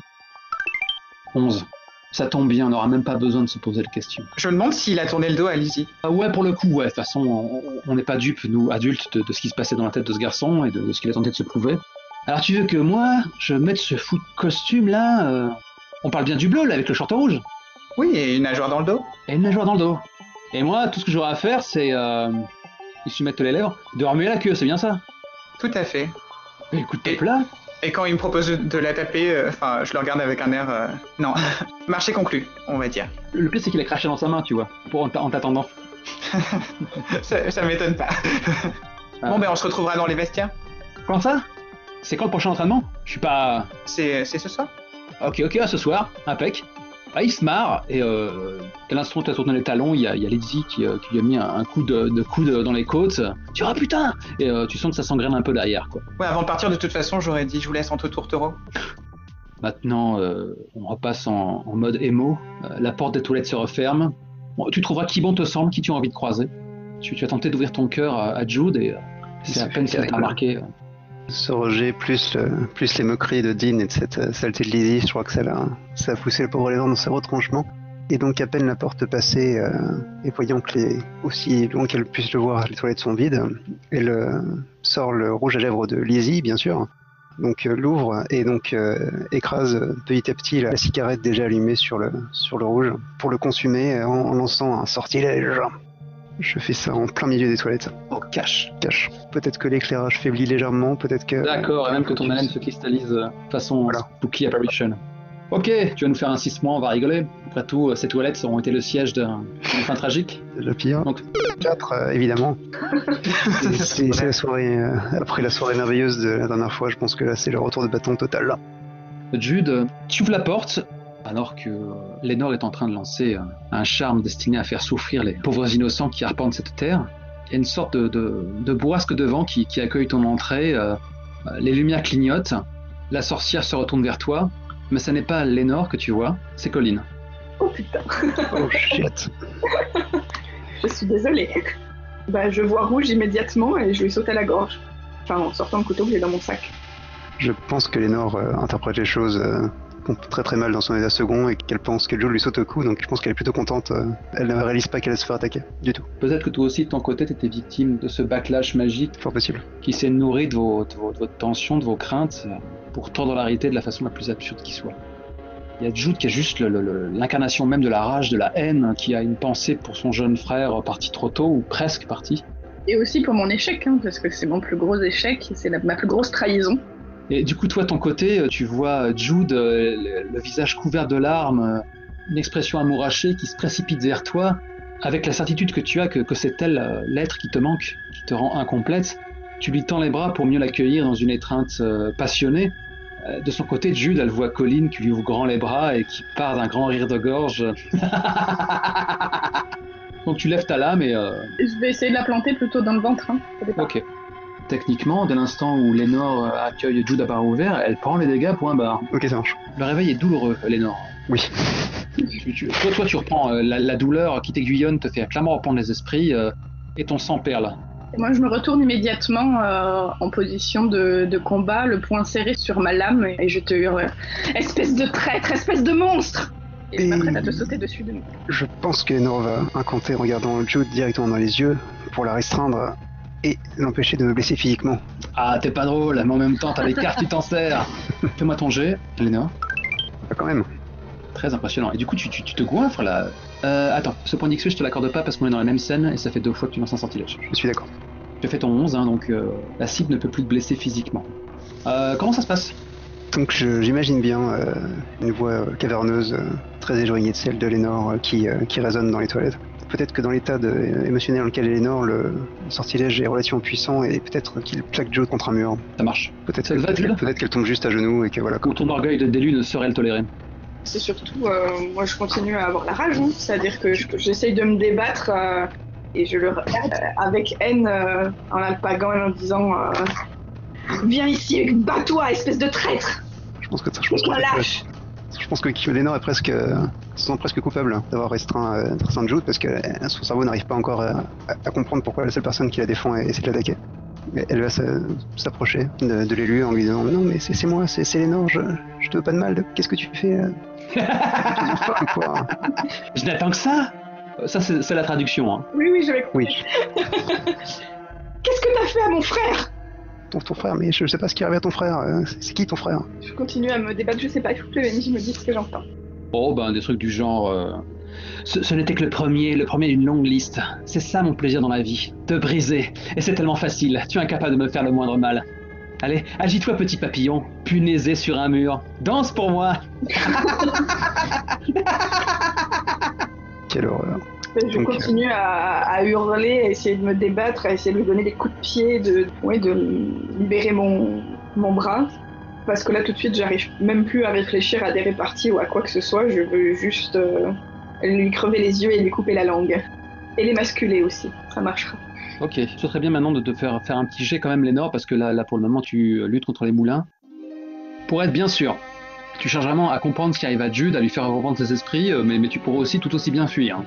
11. Ça tombe bien, on n'aura même pas besoin de se poser la question. Je me demande s'il a tourné le dos à Lizzie. Ouais, pour le coup, ouais. De toute façon, on n'est pas dupes, nous, adultes, de ce qui se passait dans la tête de ce garçon et de ce qu'il a tenté de se prouver. Alors tu veux que moi, je mette ce fou de costume-là On parle bien du bleu, là, avec le short rouge. Oui, et une nageoire dans le dos. Et une nageoire dans le dos. Et moi, tout ce que j'aurai à faire, c'est... il se mettre les lèvres, de remuer la queue, c'est bien ça? Tout à fait. Mais écoute, t'es plat. Et quand il me propose de la taper, je le regarde avec un air... Non, marché conclu, on va dire. Le pire, c'est qu'il a craché dans sa main, tu vois, en t'attendant. ça m'étonne pas. Bon, ben on se retrouvera dans les vestiaires. Comment ça? C'est quand le prochain entraînement? Je suis pas... C'est ce soir. Ok, ce soir, impec. Ah, il se marre, et dès l'instant où tu as tourné les talons, il y a Lizzie qui lui a mis un coup de coude dans les côtes. Tu dis, ah putain! Et tu sens que ça s'engraine un peu derrière, quoi. Ouais, avant de partir, de toute façon, j'aurais dit, je vous laisse entre tourtereaux. Maintenant, on repasse en mode émo. La porte des toilettes se referme. Bon, tu trouveras qui bon te semble, qui tu as envie de croiser. Tu as tenté d'ouvrir ton cœur à Jude, et c'est à peine si elle t'a remarqué. Ce rejet, plus les moqueries de Dean et de cette saleté de Lizzie, je crois que ça a poussé le pauvre Léon dans ses retranchements. Et donc à peine la porte passée, et voyant que aussi loin qu'elle puisse le voir, les toilettes sont vides, elle sort le rouge à lèvres de Lizzie, bien sûr. Donc l'ouvre et donc écrase petit à petit la cigarette déjà allumée sur le rouge pour le consumer en lançant un sortilège. Je fais ça en plein milieu des toilettes. Oh, cache. Peut-être que l'éclairage faiblit légèrement, peut-être que... D'accord, et même que ton haleine se cristallise façon spooky apparition. Ok, tu vas nous faire un 6 mois, on va rigoler. Après tout, ces toilettes auront été le siège d'une fin tragique. C'est le pire. Donc 4, évidemment. c'est la soirée, après la soirée merveilleuse de la dernière fois, je pense que là c'est le retour de bâton total. Là. Jude, tu ouvres la porte, alors que Lénore est en train de lancer un charme destiné à faire souffrir les pauvres innocents qui arpentent cette terre. Il y a une sorte de bourrasque de vent qui accueille ton entrée. Les lumières clignotent. La sorcière se retourne vers toi. Mais ce n'est pas Lénore que tu vois, c'est Colline. Oh putain. Oh shit. Je suis désolée. Je vois rouge immédiatement et je lui saute à la gorge. Enfin, en sortant le couteau que j'ai dans mon sac. Je pense que Lénore interprète les choses tombe très très mal dans son état second et qu'elle pense que Jude lui saute au cou, donc je pense qu'elle est plutôt contente. Elle ne réalise pas qu'elle va se faire attaquer, du tout. Peut-être que toi aussi, de ton côté, t'étais victime de ce backlash magique Fort possible. qui s'est nourri de votre tension, de vos craintes, pour tordre la réalité de la façon la plus absurde qui soit. Il y a Jude qui a juste l'incarnation même de la rage, de la haine, qui a une pensée pour son jeune frère parti trop tôt, ou presque parti. Et aussi pour mon échec, hein, parce que c'est mon plus gros échec, et c'est ma plus grosse trahison. Et du coup, toi, de ton côté, tu vois Jude, le visage couvert de larmes, une expression amourachée qui se précipite vers toi, avec la certitude que tu as que c'est elle l'être qui te manque, qui te rend incomplète. Tu lui tends les bras pour mieux l'accueillir dans une étreinte passionnée. De son côté, Jude, elle voit Colin qui lui ouvre grand les bras et qui part d'un grand rire de gorge. Donc tu lèves ta lame et... Je vais essayer de la planter plutôt dans le ventre, hein, au départ. Ok. Techniquement, dès l'instant où Lénore accueille Jude à bras ouverts, elle prend les dégâts point barre. Ok, ça marche. Le réveil est douloureux, Lénore. Oui. Toi, tu reprends la douleur qui t'aiguillonne, te fait clairement reprendre les esprits et ton sang perle. Et moi, je me retourne immédiatement en position de combat, le poing serré sur ma lame, et je te hurle « Espèce de traître, espèce de monstre !» Et je m'apprête à te sauter dessus de nous. Je pense que Lénore va incanter en regardant Jude directement dans les yeux pour la restreindre et l'empêcher de me blesser physiquement. Ah, t'es pas drôle, mais en même temps, t'as les cartes, tu t'en sers. Fais-moi ton jet, Lénore. Bah, quand même. Très impressionnant. Et du coup, tu te goinfres là. Attends, ce point d'XP, je te l'accorde pas parce qu'on est dans la même scène et ça fait 2 fois que tu lances un sortilège. Je suis d'accord. Tu as fait ton 11, hein, donc la cible ne peut plus te blesser physiquement. Comment ça se passe ? Donc j'imagine bien une voix caverneuse, très éloignée de celle de Lénore qui résonne dans les toilettes. Peut-être que dans l'état émotionnel dans lequel est Lénore, le sortilège est relativement puissant et peut-être qu'il plaque Jude contre un mur. Ça marche. Peut-être Ça te va, Jude ? peut-être qu'elle tombe juste à genoux et que voilà. Ou ton orgueil d'élu ne saurait le tolérer. C'est surtout, moi je continue à avoir la rage, hein. C'est-à-dire que j'essaye de me débattre et je le regarde avec haine en l'alpaguant et en disant viens ici, bats-toi, espèce de traître. Je pense que Lénore est presque se sent presque coupable d'avoir restreint Jude parce que son cerveau n'arrive pas encore à comprendre pourquoi la seule personne qui la défend essaie de l'attaquer. Mais elle va s'approcher de l'élu en lui disant non mais c'est moi, c'est Lénore, je te veux pas de mal, qu'est-ce que tu fais Je n'attends que ça. Ça c'est la traduction. Hein. Oui, j'avais compris. Oui. Qu'est-ce que t'as fait à mon frère ? Ton frère, mais je sais pas ce qui arrive à ton frère. C'est qui ton frère ? Je continue à me débattre, je sais pas, il faut que le MJ me dise ce que j'entends. Oh ben des trucs du genre... Ce n'était que le premier d'une longue liste. C'est ça mon plaisir dans la vie, te briser. Et c'est tellement facile, tu es incapable de me faire le moindre mal. Allez, agis-toi petit papillon, punaisé sur un mur. Danse pour moi. Quelle horreur. Je continue à hurler, à essayer de me débattre, à essayer de lui donner des coups de pied, de libérer mon bras. Parce que là, tout de suite, j'arrive même plus à réfléchir à des réparties ou à quoi que ce soit. Je veux juste lui crever les yeux et lui couper la langue. Et l'émasculer aussi, ça marchera. Ok, ce serait bien maintenant de te faire un petit jet quand même, Lénore, parce que là pour le moment, tu luttes contre les moulins. Pour être bien sûr, tu cherches vraiment à comprendre ce qui arrive à Jude, à lui faire reprendre ses esprits, mais tu pourrais aussi tout aussi bien fuir.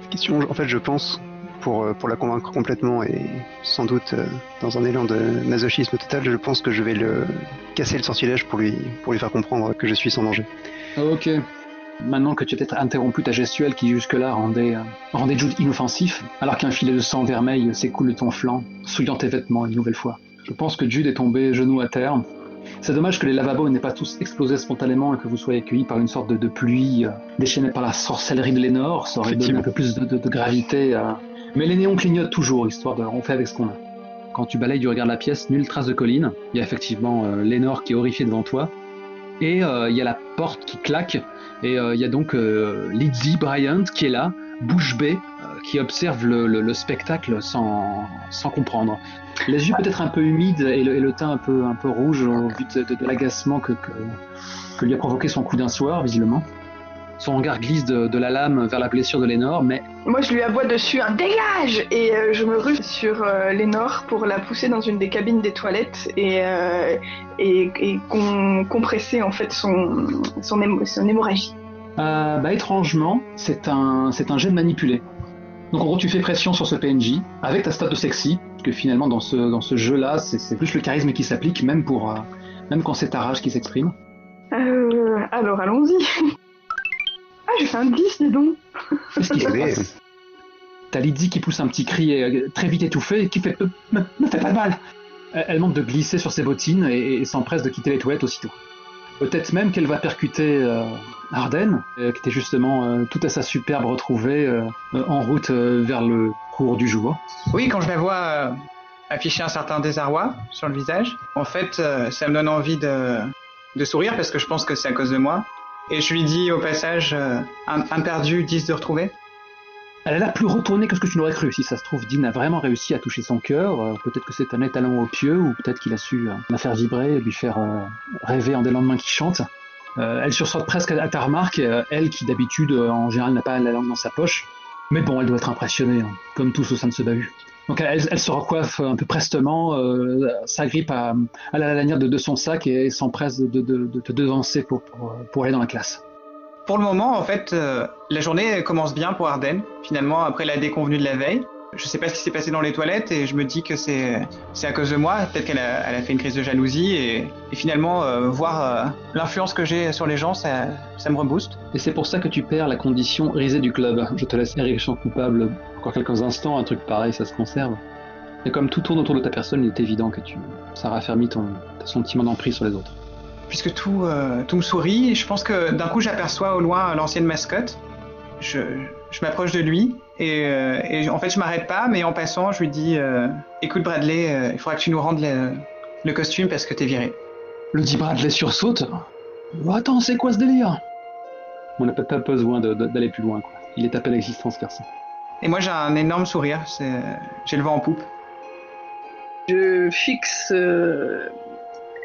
Question, en fait, je pense, pour la convaincre complètement et sans doute dans un élan de masochisme total, je pense que je vais casser le sortilège pour lui faire comprendre que je suis sans danger. Ok. Maintenant que tu as peut-être interrompu ta gestuelle qui jusque-là rendait Jude inoffensif, alors qu'un filet de sang vermeil s'écoule de ton flanc, souillant tes vêtements une nouvelle fois. Je pense que Jude est tombé genoux à terre. C'est dommage que les lavabos n'aient pas tous explosé spontanément et que vous soyez accueillis par une sorte de pluie déchaînée par la sorcellerie de Lénore. Ça aurait donné un peu plus de gravité. Mais les néons clignotent toujours, histoire de... On fait avec ce qu'on a. Quand tu balayes du regard de la pièce, nulle trace de Colin. Il y a effectivement Lénore qui est horrifiée devant toi. Et il y a la porte qui claque. Et il y a donc Lizzie Bryant qui est là, bouche bée, qui observe le spectacle sans comprendre. Les yeux peut-être un peu humides et le teint un peu rouge au vu de l'agacement que lui a provoqué son coup d'un soir, visiblement. Son regard glisse de la lame vers la blessure de Lénore, mais... Moi, je lui aboie dessus un dégage et je me rue sur Lénore pour la pousser dans une des cabines des toilettes et compresser en fait son hémorragie. Étrangement, c'est un jet de manipulé. Donc en gros, tu fais pression sur ce PNJ avec ta stat de sexy, parce que finalement dans ce jeu-là, c'est plus le charisme qui s'applique, même quand c'est ta rage qui s'exprime. Alors, allons-y. Ah, j'ai fait un 10, dis donc. Qu'est-ce qui se Allez. passe? T'as Lydie qui pousse un petit cri très vite étouffé et qui fait « Me fais pas de mal !» Elle manque de glisser sur ses bottines et s'empresse de quitter les toilettes aussitôt. Peut-être même qu'elle va percuter Arden, qui était justement tout à sa superbe retrouvée en route vers le cours du jour. Oui, quand je la vois afficher un certain désarroi sur le visage, en fait, ça me donne envie de sourire parce que je pense que c'est à cause de moi. Et je lui dis au passage, un perdu, 10 de retrouvé. Elle a l'air plus retournée que ce que tu n'aurais cru. Si ça se trouve, Dean a vraiment réussi à toucher son cœur. Peut-être que c'est un étalon au pieu, ou peut-être qu'il a su la faire vibrer, lui faire rêver en des lendemains qui chantent. Elle sursaute presque à ta remarque, elle qui d'habitude, en général, n'a pas la langue dans sa poche. Mais bon, elle doit être impressionnée, hein, comme tous au sein de ce bahut. Donc elle se recoiffe un peu prestement, s'agrippe à la lanière de son sac et s'empresse de te devancer pour aller dans la classe. Pour le moment, en fait, la journée commence bien pour Arden, finalement, après la déconvenue de la veille. Je sais pas ce qui s'est passé dans les toilettes et je me dis que c'est à cause de moi. Peut-être qu'elle a fait une crise de jalousie et finalement, voir l'influence que j'ai sur les gens, ça me rebooste. Et c'est pour ça que tu perds la condition risée du club. Je te laisse érection coupable encore quelques instants, un truc pareil, ça se conserve. Et comme tout tourne autour de ta personne, il est évident que ça raffermit ton sentiment d'emprise sur les autres. Puisque tout me sourit, je pense que d'un coup j'aperçois au loin l'ancienne mascotte. Je m'approche de lui et en fait je m'arrête pas, mais en passant je lui dis écoute Bradley, il faudra que tu nous rendes le costume parce que t'es viré. Le dit Bradley sursaute. Oh, attends, c'est quoi ce délire? On n'a pas besoin d'aller plus loin, quoi. Il est à peine l'existence, garçon. Et moi j'ai un énorme sourire, j'ai le vent en poupe. Je fixe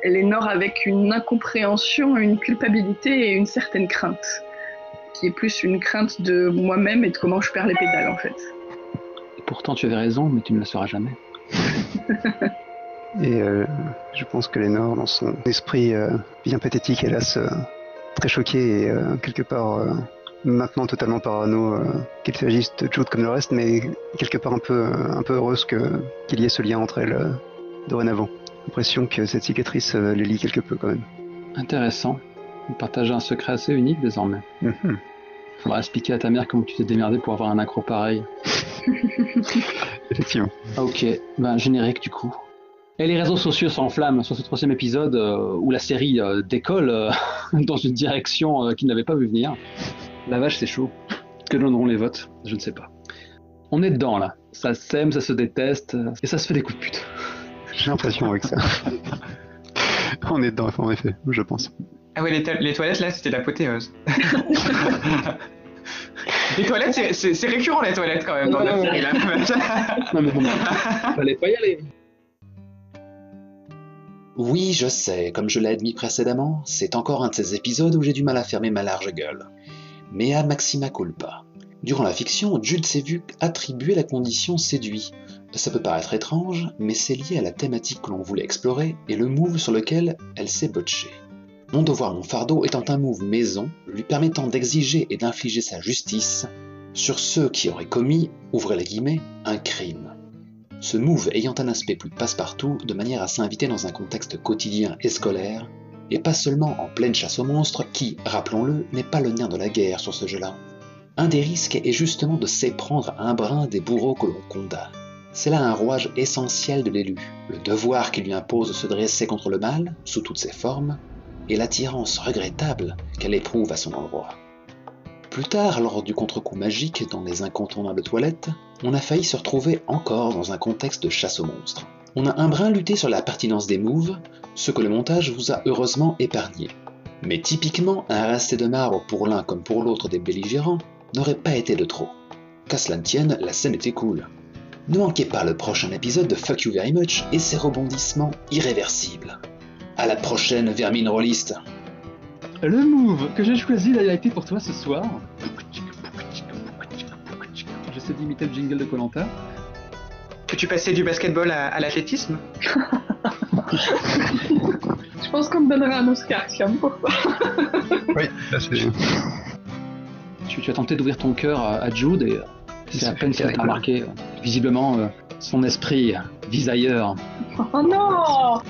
Lénore avec une incompréhension, une culpabilité et une certaine crainte, qui est plus une crainte de moi-même et de comment je perds les pédales en fait. Et pourtant tu avais raison, mais tu ne le sauras jamais. Et je pense que Lénore, dans son esprit bien pathétique, hélas, très choquée et quelque part maintenant totalement parano qu'il s'agisse de Jude comme le reste, mais quelque part un peu heureuse qu'il y ait ce lien entre elles dorénavant. L'impression que cette cicatrice les lie quelque peu quand même. Intéressant. Vous partagez un secret assez unique désormais. Mm-hmm. Faudra expliquer à ta mère comment tu t'es démerdé pour avoir un accro pareil. Effectivement. Ok, générique du coup. Et les réseaux sociaux s'enflamment sur ce 3e épisode où la série décolle dans une direction qu'ils n'avaient pas vu venir. La vache, c'est chaud. Que donneront les votes? Je ne sais pas. On est dedans là. Ça s'aime, ça se déteste et ça se fait des coups de pute. J'ai l'impression avec ça. On est dedans, en effet, je pense. Ah ouais, les toilettes là, c'était l'apothéose. Les toilettes, c'est récurrent les toilettes quand même dans la série là. Non mais bon, fallait pas y aller. Oui, je sais, comme je l'ai admis précédemment, c'est encore un de ces épisodes où j'ai du mal à fermer ma large gueule. Mais à maxima culpa. Durant la fiction, Jude s'est vu attribuer la condition séduit. Ça peut paraître étrange, mais c'est lié à la thématique que l'on voulait explorer et le move sur lequel elle s'est botchée. Mon devoir, mon fardeau étant un move maison, lui permettant d'exiger et d'infliger sa justice sur ceux qui auraient commis, ouvrez les guillemets, un crime. Ce move ayant un aspect plus passe-partout, de manière à s'inviter dans un contexte quotidien et scolaire, et pas seulement en pleine chasse aux monstres qui, rappelons-le, n'est pas le nerf de la guerre sur ce jeu-là. Un des risques est justement de s'éprendre à un brin des bourreaux que l'on condamne. C'est là un rouage essentiel de l'élu, le devoir qui lui impose de se dresser contre le mal, sous toutes ses formes, et l'attirance regrettable qu'elle éprouve à son endroit. Plus tard, lors du contre-coup magique dans les incontournables toilettes, on a failli se retrouver encore dans un contexte de chasse aux monstres. On a un brin lutté sur la pertinence des moves, ce que le montage vous a heureusement épargné. Mais typiquement, un resté de marbre pour l'un comme pour l'autre des belligérants n'aurait pas été de trop. Qu'à cela ne tienne, la scène était cool. Ne manquez pas le prochain épisode de Fuck You Very Much et ses rebondissements irréversibles. À la prochaine, vermine rôliste. Le move que j'ai choisi là, il a été pour toi ce soir. J'essaie d'imiter le jingle de Koh-Lanta. Peux-tu passer du basketball à l'athlétisme? Je pense qu'on me donnera un Oscar, tiens, pour ça. Oui, là c'est... Tu as tenté d'ouvrir ton cœur à Jude et c'est à peine si elle t'a remarqué. Visiblement, son esprit vise ailleurs. Oh non!